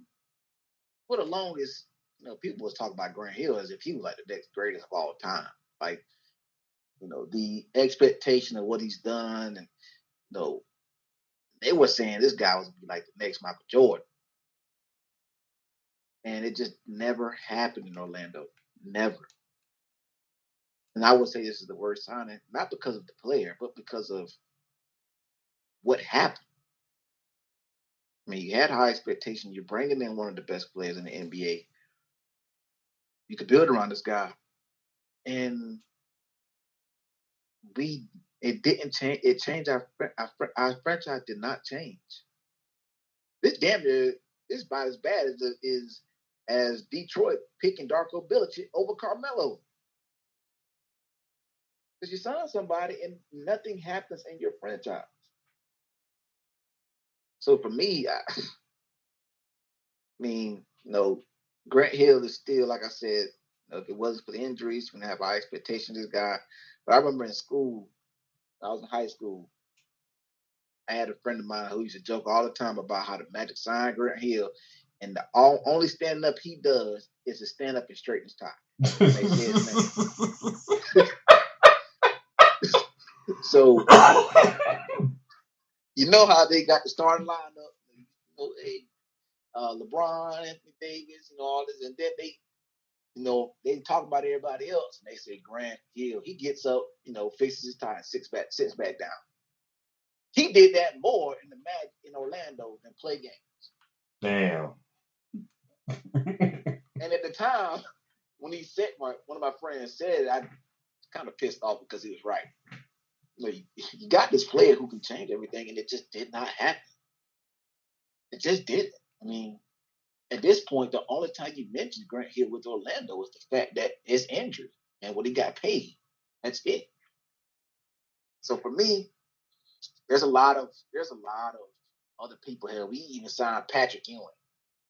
[SPEAKER 2] for the longest, you know, people was talking about Grant Hill as if he was like the next greatest of all time. Like, you know, the expectation of what he's done, and you know, they were saying this guy was gonna be like the next Michael Jordan. And it just never happened in Orlando. Never. And I would say this is the worst signing, not because of the player, but because of what happened. I mean, you had high expectations. You're bringing in one of the best players in the NBA. You could build around this guy. And it didn't change. It changed. Our franchise did not change. This damn near is about as bad as Detroit picking Darko Milicic over Carmelo. Because you sign somebody and nothing happens in your franchise. So for me, I mean, you know, Grant Hill is still, like I said, you know, if it wasn't for the injuries, we're gonna have high expectations of this guy. But I remember in school, I was in high school, I had a friend of mine who used to joke all the time about how the Magic signed Grant Hill, and the only stand up he does is to stand up and straighten his tie. They say his name. So you know how they got the starting lineup. You know, LeBron, Anthony Davis, you know, all this, and then they, you know, they talk about everybody else, and they say Grant Hill. He gets up, you know, fixes his tie, sits back down. He did that more in the Magic in Orlando than play games.
[SPEAKER 1] Damn.
[SPEAKER 2] And at the time, when he said, one of my friends said it, I kind of pissed off because he was right. You know, you got this player who can change everything, and it just did not happen. It just didn't. I mean, at this point, the only time you mention Grant Hill with Orlando is the fact that his injury and what he got paid. That's it. So for me, there's a lot of other people here. We even signed Patrick Ewing.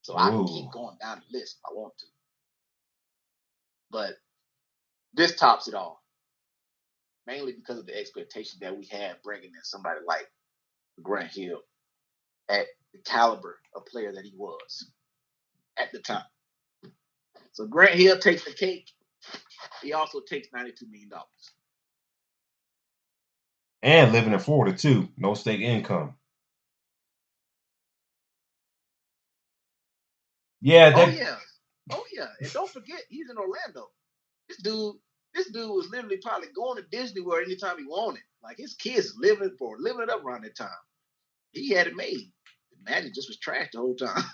[SPEAKER 2] So I can keep going down the list if I want to. But this tops it all. Mainly because of the expectation that we had bringing in somebody like Grant Hill at the caliber of player that he was at the time. So Grant Hill takes the cake. He also takes $92 million.
[SPEAKER 1] And living in Florida, too. No state income. Yeah.
[SPEAKER 2] Oh, yeah. And don't forget, he's in Orlando. This dude was literally probably going to Disney World anytime he wanted. Like, his kids living it up around that time. He had it made. The Magic just was trash the whole time.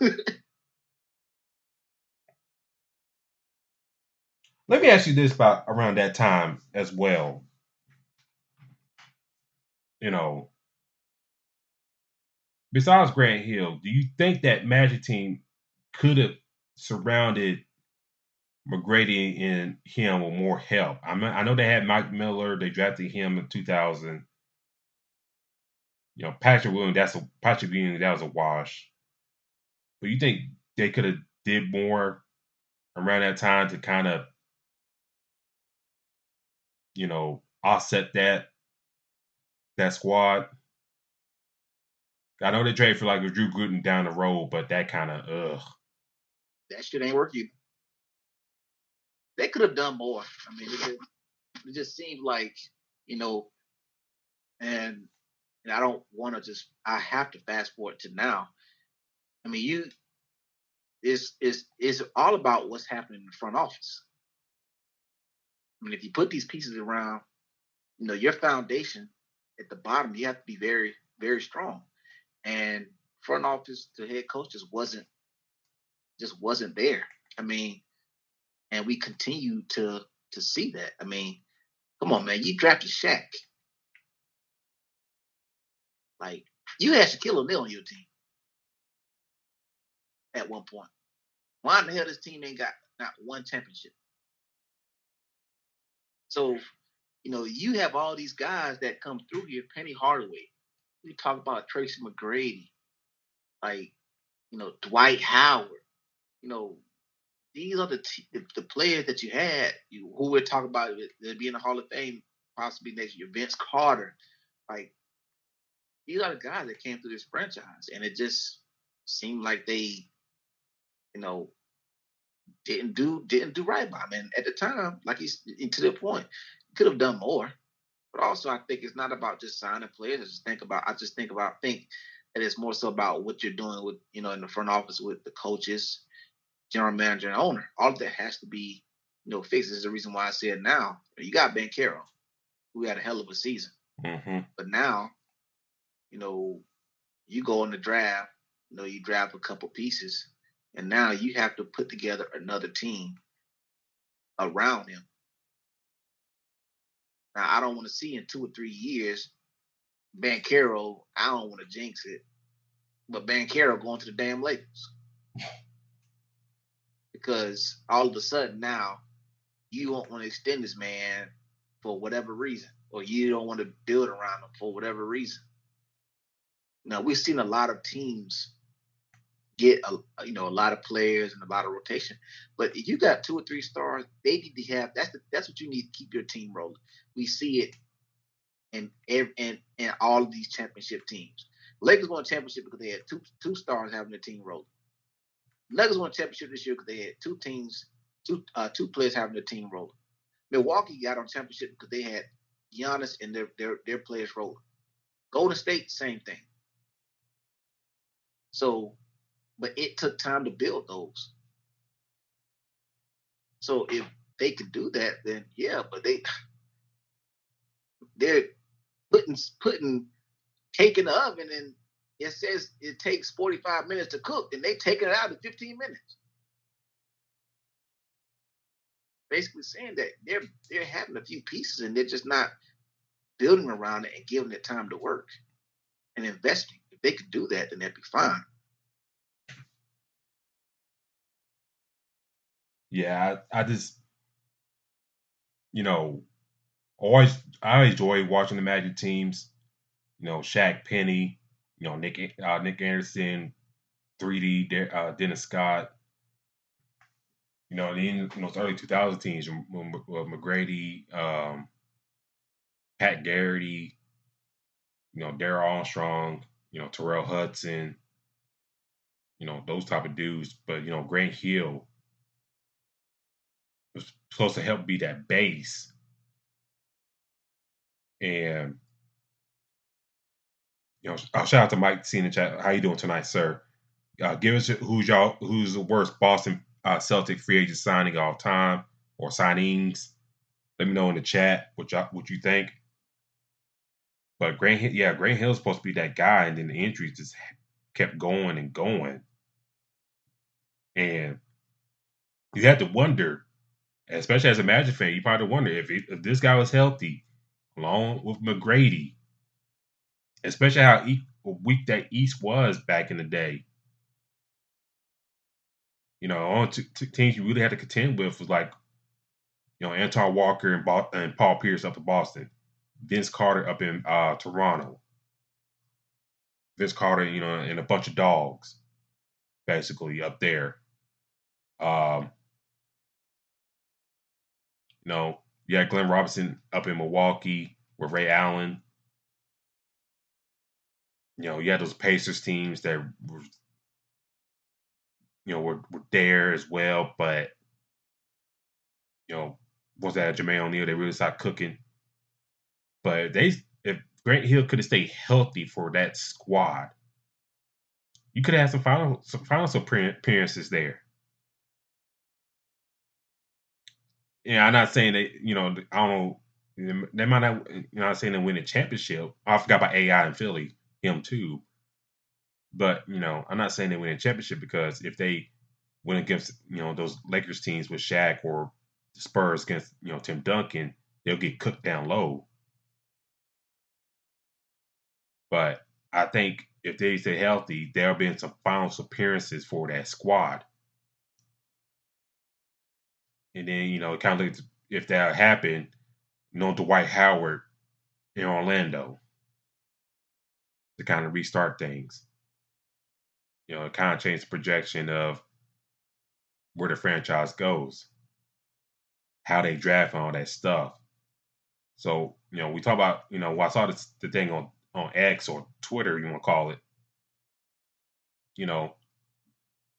[SPEAKER 1] Let me ask you this about around that time as well. You know, besides Grant Hill, do you think that Magic team could have surrounded McGrady and him with more help? I know they had Mike Miller. They drafted him in 2000. You know, Patrick Williams, that was a wash. But you think they could have did more around that time to kind of, you know, offset that squad? I know they traded for like Drew Gooden down the road, but that kind of
[SPEAKER 2] that shit ain't work either. They could have done more. I mean, it just seemed like, you know, and I don't want to I have to fast forward to now. I mean, it's all about what's happening in the front office. I mean, if you put these pieces around, you know, your foundation at the bottom, you have to be very, very strong. And front office to head coach just wasn't there. I mean, and we continue to see that. I mean, come on, man, you drafted Shaq. Like, you had Shaquille O'Neal on your team at one point. Why in the hell this team ain't got not one championship? So, you have all these guys that come through here. Penny Hardaway. We talk about Tracy McGrady, like, Dwight Howard. These are the players that you had. Who we're talking about they'll be in the Hall of Fame possibly next year. Vince Carter, like, these are the guys that came through this franchise, and it just seemed like they, didn't do right by him. And at the time, like he's to the point, could have done more. But also, I think it's not about just signing players. I just think that it's more so about what you're doing with, in the front office with the coaches, general manager, and owner. All of that has to be, fixed. This is the reason why I said now you got Ben Carroll, who had a hell of a season.
[SPEAKER 1] Mm-hmm.
[SPEAKER 2] But now, you go in the draft, you draft a couple pieces, and now you have to put together another team around him. Now, I don't want to see in 2 or 3 years, Ben Carroll, I don't want to jinx it, but Ben Carroll going to the damn Lakers. Because all of a sudden now, you don't want to extend this man for whatever reason, or you don't want to build around him for whatever reason. Now, we've seen a lot of teams get a lot of players and a lot of rotation, but if you got 2 or 3 stars, they need to have that's what you need to keep your team rolling. We see it in all of these championship teams. Lakers won a championship because they had two stars having their team rolling. Lakers won a championship this year because they had two players having their team rolling. Milwaukee got on championship because they had Giannis and their players rolling. Golden State, same thing. So, but it took time to build those. So if they could do that, then yeah, but they're putting cake in the oven, and it says it takes 45 minutes to cook, and they taking it out in 15 minutes. Basically saying that they're having a few pieces, and they're just not building around it and giving it time to work and investing. If they could do that, then that'd be fine.
[SPEAKER 1] Yeah, I just, I enjoy watching the Magic teams. Shaq, Penny, Nick Anderson, 3D, Dennis Scott. In those early 2000 teams, McGrady, Pat Garrity, Daryl Armstrong, Terrell Hudson, those type of dudes. But Grant Hill was supposed to help be that base. And shout out to Mike C in the chat. How you doing tonight, sir? Give us who's the worst Boston Celtic free agent signing of all time or signings. Let me know in the chat what you think. But Grant Hill's supposed to be that guy, and then the injuries just kept going and going. And you had to wonder, especially as a Magic fan, you probably wonder if this guy was healthy, along with McGrady, especially how weak that East was back in the day. On teams you really had to contend with was like, Anton Walker and Paul Pierce up in Boston, Vince Carter up in Toronto, Vince Carter, and a bunch of dogs, basically up there. You had Glenn Robinson up in Milwaukee with Ray Allen. You had those Pacers teams that were there as well, but once they had Jermaine O'Neal, they really started cooking. But if Grant Hill could have stayed healthy for that squad, you could have had some finals appearances there. Yeah, I'm not saying that, I don't know, They might not, I'm saying they win a championship. I forgot about AI in Philly, him too. But I'm not saying they win a championship because if they win against those Lakers teams with Shaq or the Spurs against Tim Duncan, they'll get cooked down low. But I think if they stay healthy, there'll be some finals appearances for that squad. And then, kind of if that happen, Dwight Howard in Orlando to kind of restart things. It kind of change the projection of where the franchise goes, how they draft and all that stuff. So, we talk about, I saw the thing on X or Twitter, you want to call it.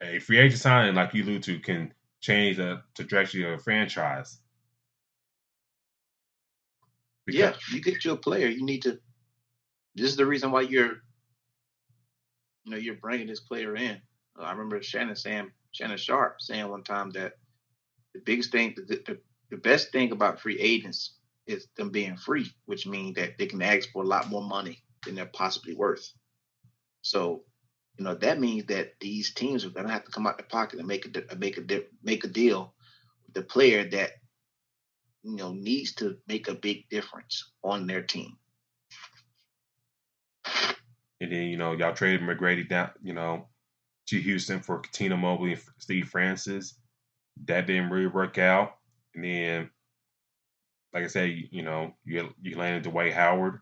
[SPEAKER 1] A free agent signing, like you allude to, can change the trajectory of a franchise.
[SPEAKER 2] Yeah, you get you a player. You need to. This is the reason why you're bringing this player in. I remember Shannon Sharp saying one time that the biggest thing, the best thing about free agents is them being free, which means that they can ask for a lot more money than they're possibly worth. So, that means that these teams are going to have to come out the pocket and make a deal with the player that needs to make a big difference on their team.
[SPEAKER 1] And then y'all traded McGrady down to Houston for Katina Mobley and Steve Francis. That didn't really work out. And then, like I said, you landed Dwight Howard,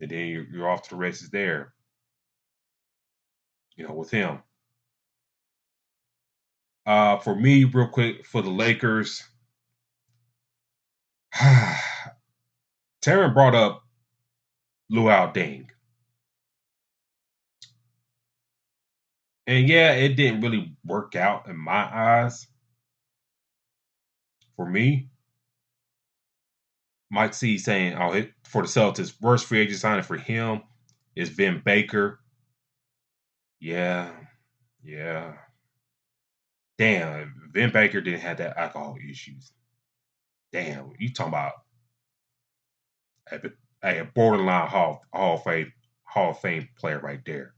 [SPEAKER 1] and then you're off to the races there. With him. For me, real quick, for the Lakers, Taryn brought up Luau Deng. And yeah, it didn't really work out in my eyes. For me, might see saying, for the Celtics, worst free agent signing for him is Vin Baker. Yeah. Damn, Vin Baker didn't have that alcohol issues. Damn, you talking about a borderline Hall of Fame player right there.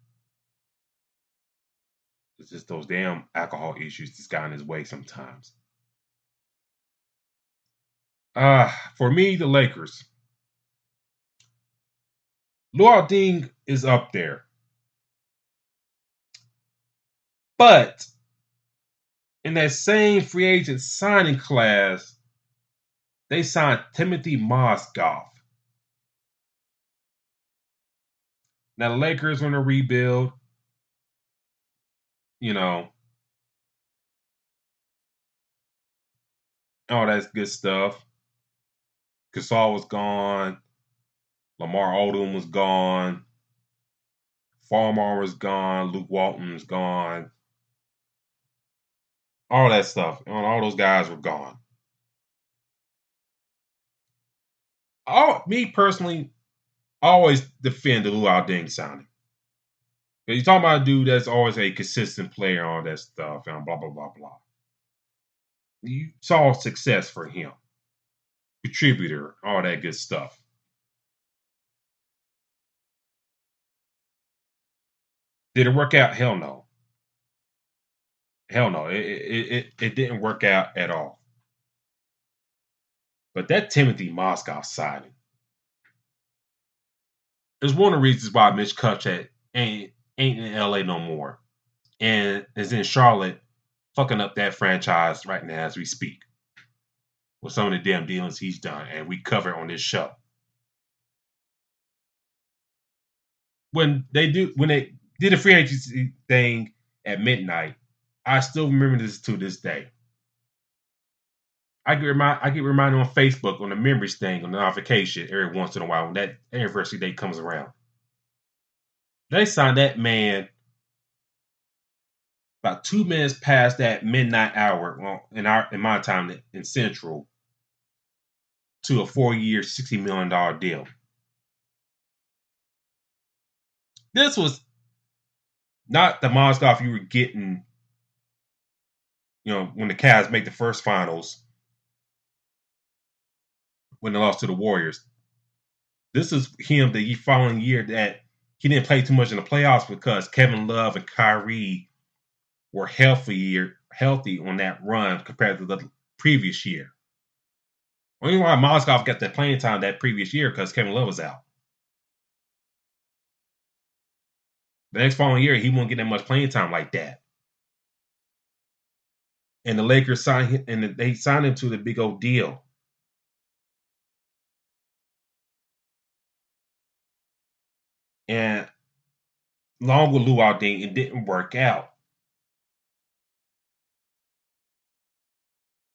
[SPEAKER 1] It's just those damn alcohol issues that's got in his way sometimes. For me, the Lakers. Luol Deng is up there. But in that same free agent signing class, they signed Timothy Mozgov. Now the Lakers want to rebuild. All that good stuff. Gasol was gone. Lamar Odom was gone. Farmar was gone. Luke Walton was gone. All that stuff. All those guys were gone. Me personally, I always defend the Luol Deng signing. Because you're talking about a dude that's always a consistent player, all that stuff, and blah, blah, blah, blah. You saw success for him. Contributor, all that good stuff. Did it work out? Hell no. Hell no. It didn't work out at all. But that Timothy Mozgov signing is one of the reasons why Mitch Kupchak ain't in LA no more. And is in Charlotte fucking up that franchise right now as we speak. With some of the damn dealings he's done, and we cover on this show. When they did a free agency thing at midnight, I still remember this to this day. I get reminded on Facebook on the memories thing on the notification every once in a while when that anniversary date comes around. They signed that man about 2 minutes past that midnight hour in my time in Central to a 4-year, $60 million deal. This was not the Mozgov you were getting, when the Cavs make the first finals when they lost to the Warriors. This is him the following year that he didn't play too much in the playoffs because Kevin Love and Kyrie were healthy on that run compared to the previous year. Only why Mozgov got that playing time that previous year because Kevin Love was out. The next following year, he won't get that much playing time like that. And the Lakers signed him, and they signed him to the big old deal. And along with Luol Deng, it didn't work out.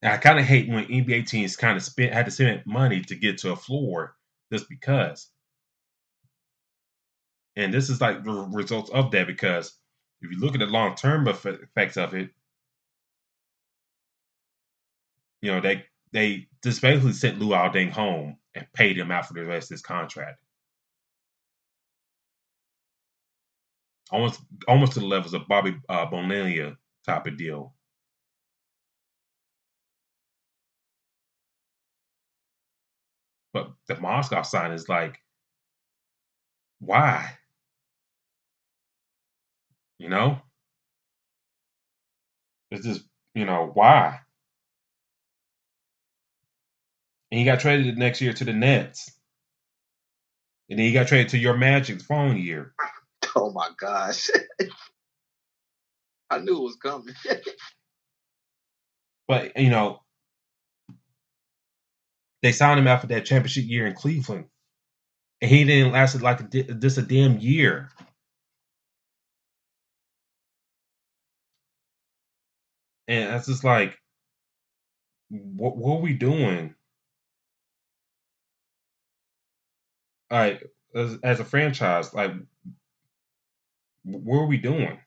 [SPEAKER 1] And I kind of hate when NBA teams kind of had to spend money to get to a floor just because. And this is like the results of that because if you look at the long-term effects of it, you know, they just basically sent Luol Deng home and paid him out for the rest of his contract. Almost to the levels of Bobby Bonilla type of deal. But the Moscow sign is like, why? You know? It's just, why? And he got traded the next year to the Nets. And then he got traded to your Magic the following year.
[SPEAKER 2] Oh my gosh. I knew it was coming.
[SPEAKER 1] But, they signed him after that championship year in Cleveland. And he didn't last like just a damn year. And that's just like, what are we doing? Like, as a franchise, like, what are we doing?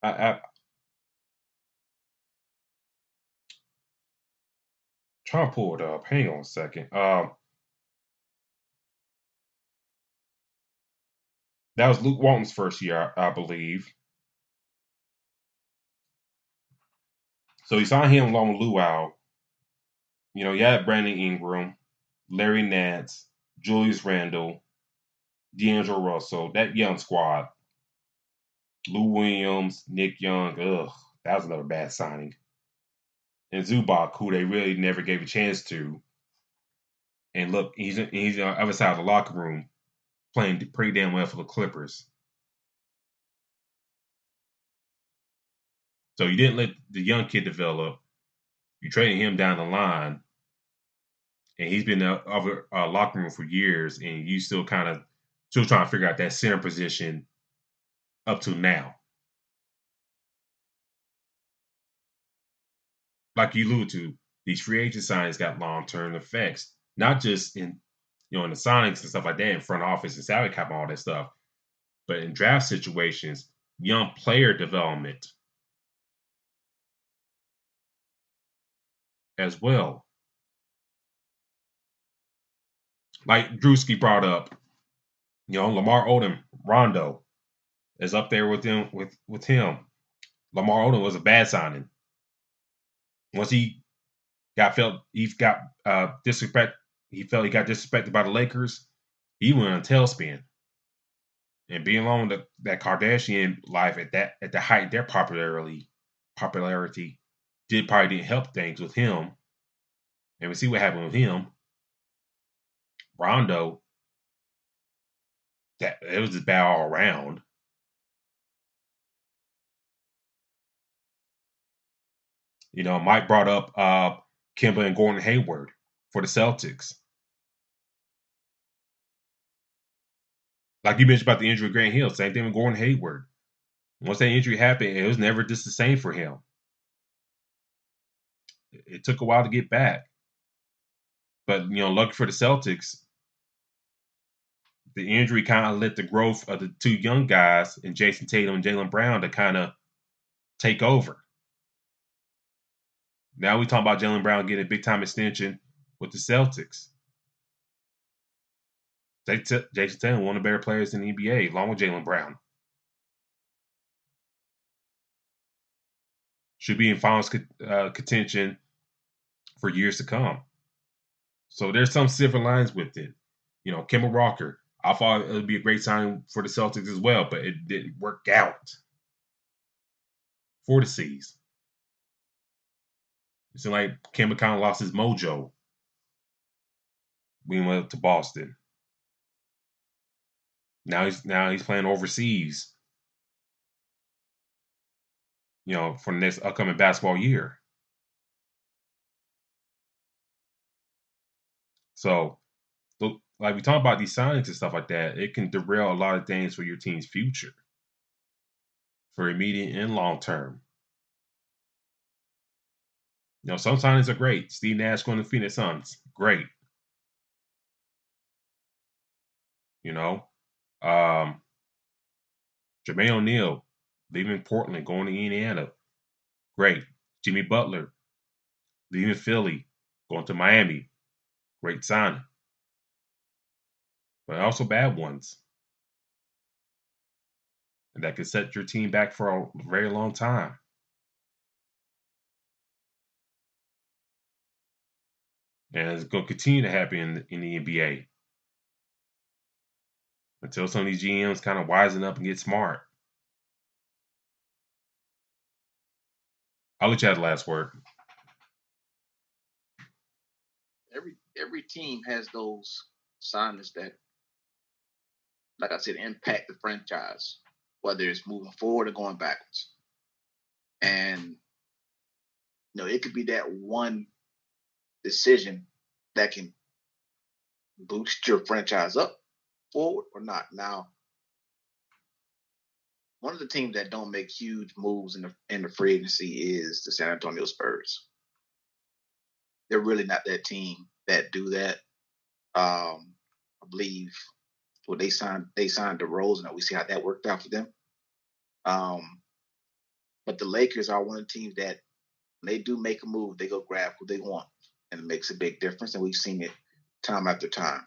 [SPEAKER 1] I trying to pull it up. Hang on a second. That was Luke Walton's first year, I believe. So he signed him along with Luau. You had Brandon Ingram, Larry Nance, Julius Randle, D'Angelo Russell, that young squad. Lou Williams, Nick Young. Ugh, that was another bad signing. And Zubac, who they really never gave a chance to. And look, he's on the other side of the locker room playing pretty damn well for the Clippers. So you didn't let the young kid develop. You traded him down the line. And he's been in the locker room for years, and you still trying to figure out that center position up to now. Like you alluded to, these free agent signings got long-term effects, not just in in the signings and stuff like that, in front office and salary cap and all that stuff, but in draft situations, young player development as well. Like Drewski brought up, Lamar Odom, Rondo is up there with him. With him, Lamar Odom was a bad signing. Once he felt he got disrespect, he felt he got disrespected by the Lakers. He went on a tailspin. And being along that Kardashian life at the height of their popularity probably didn't help things with him. And we see what happened with him. Rondo, that it was just bad all around. Mike brought up Kemba and Gordon Hayward for the Celtics. Like you mentioned about the injury of Grant Hill, same thing with Gordon Hayward. Once that injury happened, it was never just the same for him. It took a while to get back. But, lucky for the Celtics, the injury kind of let the growth of the two young guys in Jason Tatum and Jaylen Brown to kind of take over. Now we talking about Jaylen Brown getting a big-time extension with the Celtics. Jason Tatum, one of the better players in the NBA, along with Jaylen Brown. should be in finals contention for years to come. So there's some silver lines with it. Kemba Walker, I thought it would be a great sign for the Celtics as well, but it didn't work out for the C's. It seemed like Kemba kind of lost his mojo when he went up to Boston. Now he's playing overseas, for the next upcoming basketball year. So, like we talk about these signings and stuff like that, it can derail a lot of things for your team's future, for immediate and long term. Some signings are great. Steve Nash going to Phoenix Suns, great. Jermaine O'Neal leaving Portland, going to Indiana, great. Jimmy Butler leaving Philly, going to Miami, great signing. But also bad ones. And that could set your team back for a very long time. And it's going to continue to happen in the NBA until some of these GMs kind of wisen up and get smart. I'll let you have the last word.
[SPEAKER 2] Every team has those signings that, like I said, impact the franchise, whether it's moving forward or going backwards. And it could be that one decision that can boost your franchise up forward or not. Now, one of the teams that don't make huge moves in the free agency is the San Antonio Spurs. They're really not that team that do that. I believe they signed DeRozan, and we see how that worked out for them. But the Lakers are one of the teams that when they do make a move, they go grab who they want, and it makes a big difference. And we've seen it time after time.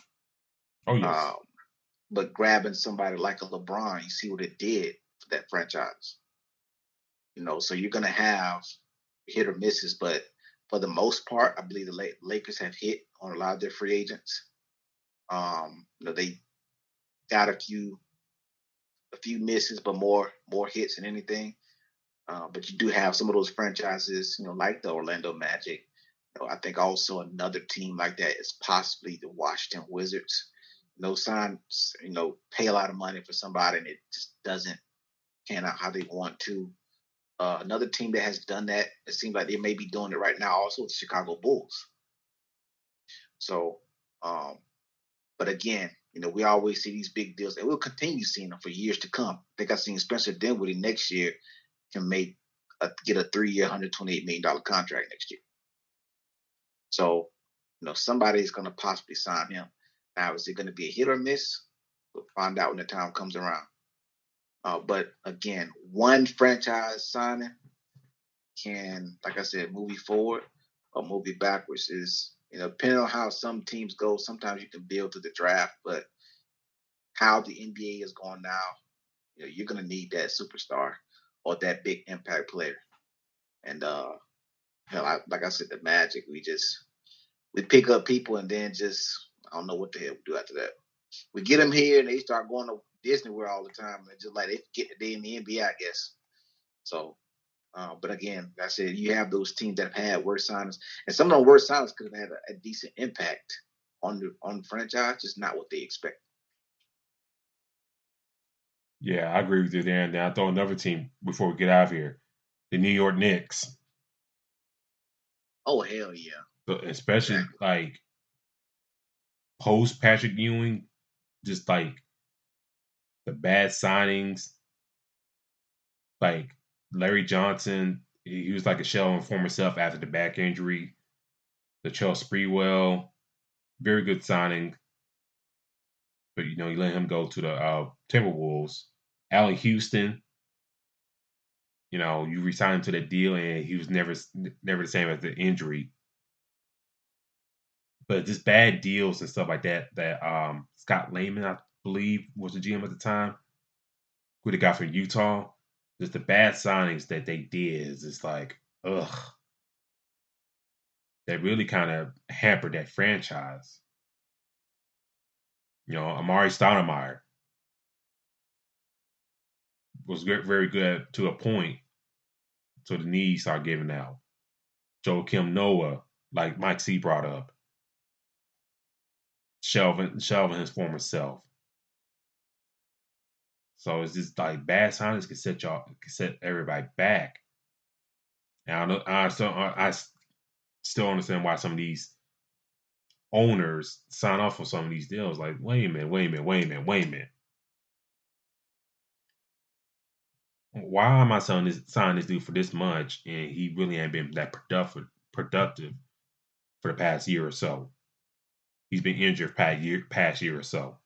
[SPEAKER 1] Oh yes.
[SPEAKER 2] But grabbing somebody like a LeBron, you see what it did for that franchise. So you're going to have hit or misses, but for the most part, I believe the Lakers have hit on a lot of their free agents. They got a few misses, but more hits than anything. But you do have some of those franchises, like the Orlando Magic. I think also another team like that is possibly the Washington Wizards. Pay a lot of money for somebody and it just doesn't pan out how they want to. Another team that has done that, it seems like they may be doing it right now also, the Chicago Bulls. So, but again, we always see these big deals, and we'll continue seeing them for years to come. I think I've seen Spencer Dinwiddie next year can get a 3-year, $128 million contract next year. So, somebody's going to possibly sign him. Now, is it going to be a hit or miss? We'll find out when the time comes around. But again, one franchise signing can, like I said, move you forward or move you backwards. Is depending on how some teams go, sometimes you can build to the draft, but how the NBA is going now, you're going to need that superstar or that big impact player. And like I said, the Magic, we pick up people and then I don't know what the hell we do after that. We get them here and they start going to Disney World all the time, and just like they get the day in the NBA, I guess. So, but again, like I said, you have those teams that have had worse signings, and some of the worst signings could have had a decent impact on the franchise, just not what they expect.
[SPEAKER 1] Yeah, I agree with you there. And then I throw another team before we get out of here, the New York Knicks.
[SPEAKER 2] Oh hell yeah!
[SPEAKER 1] So especially like post Patrick Ewing, just like the bad signings, like Larry Johnson, he was like a shell of former self after the back injury. The Charles Sprewell, very good signing, but you let him go to the Timberwolves. Allen Houston, you resigned him to the deal, and he was never the same after the injury. But just bad deals and stuff like that. That Scott Layman, I believe, was the GM at the time, who they got from Utah. Just the bad signings that they did is just like that really kind of hampered that franchise. Amari Stoudemire was very good to a point, so the knees started giving out. Joakim Noah, like Mike C brought up, shelving his former self. So it's just like bad signings can set everybody back. And I still understand why some of these owners sign off for some of these deals. Like, wait a minute. Why am I signing this dude for this much, and he really ain't been that productive for the past year or so? He's been injured past year or so.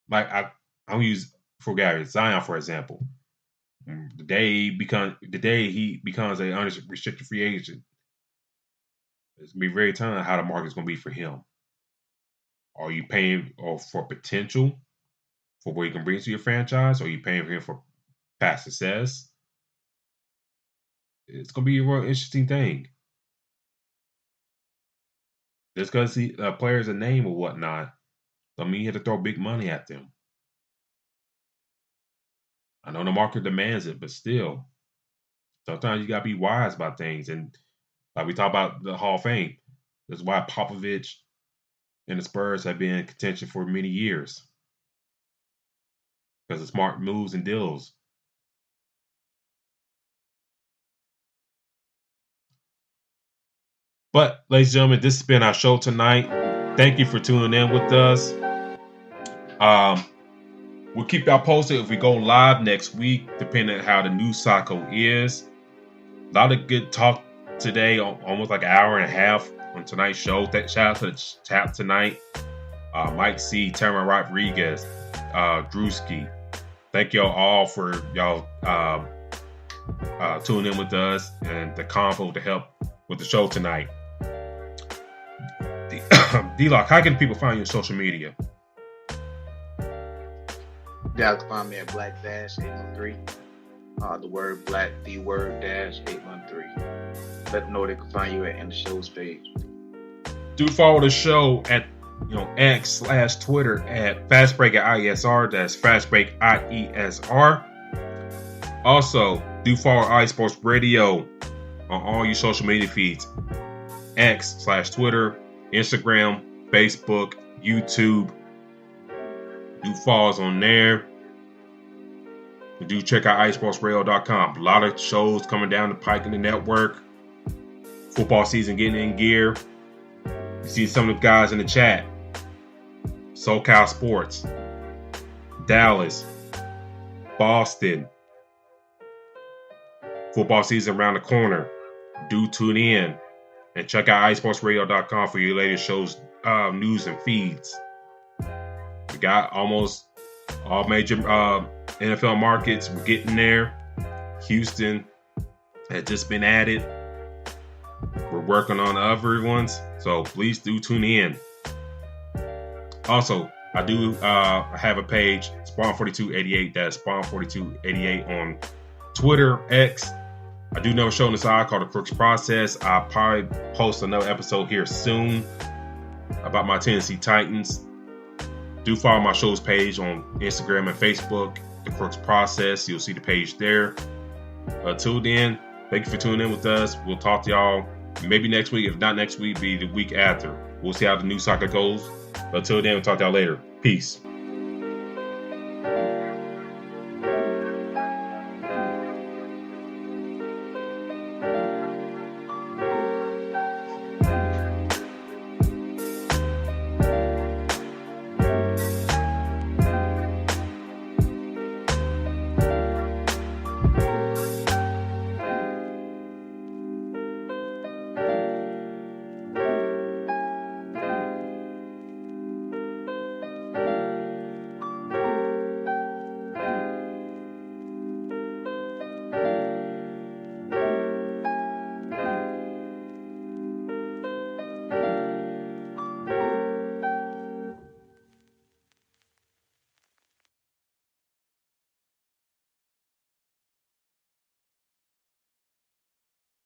[SPEAKER 1] Like I'm gonna use Zion for example. The day he becomes an unrestricted free agent, it's gonna be very telling how the market's gonna be for him. Are you paying for potential for what he can bring to your franchise, or are you paying for him for past success? It's gonna be a real interesting thing. Just because a player's a name or whatnot, don't mean you have to throw big money at them. I know the market demands it, but still, sometimes you gotta be wise about things. And like we talk about the Hall of Fame, that's why Popovich and the Spurs have been in contention for many years, because of smart moves and deals. But, ladies and gentlemen, this has been our show tonight. Thank you for tuning in with us. We'll keep y'all posted if we go live next week, depending on how the news cycle is. A lot of good talk today, almost like an hour and a half on tonight's show. Shout out to the chat tonight. Mike C, Tamara Rodriguez, Drewski. Thank y'all all for y'all tuning in with us and the convo to help with the show tonight. D-Lock, how can people find you on social media?
[SPEAKER 2] You can find me at Black-813. The word Black, the word dash 813. Let them know they can find you at the show's page.
[SPEAKER 1] Do follow the show at X/Twitter at FastBreak@IESR. That's FastBreak@IESR. Also, do follow iSports Radio on all your social media feeds. X/Twitter, Instagram, Facebook, YouTube. Do follow us on there. Do check out iSportsRadio.com. A lot of shows coming down the pike in the network. Football season getting in gear. You see some of the guys in the chat. SoCal Sports, Dallas, Boston. Football season around the corner. Do tune in and check out iSportsRadio.com for your latest shows, news, and feeds. We got almost all major NFL markets. We're getting there. Houston has just been added. We're working on other ones, so please do tune in. Also, I do have a page, Spawn4288. That's Spawn4288 on Twitter, X. I do know a show on the side called The Crooks Process. I'll probably post another episode here soon about my Tennessee Titans. Do follow my show's page on Instagram and Facebook, The Crooks Process. You'll see the page there. Until then, thank you for tuning in with us. We'll talk to y'all maybe next week. If not next week, be the week after. We'll see how the news cycle goes. Until then, we'll talk to y'all later. Peace.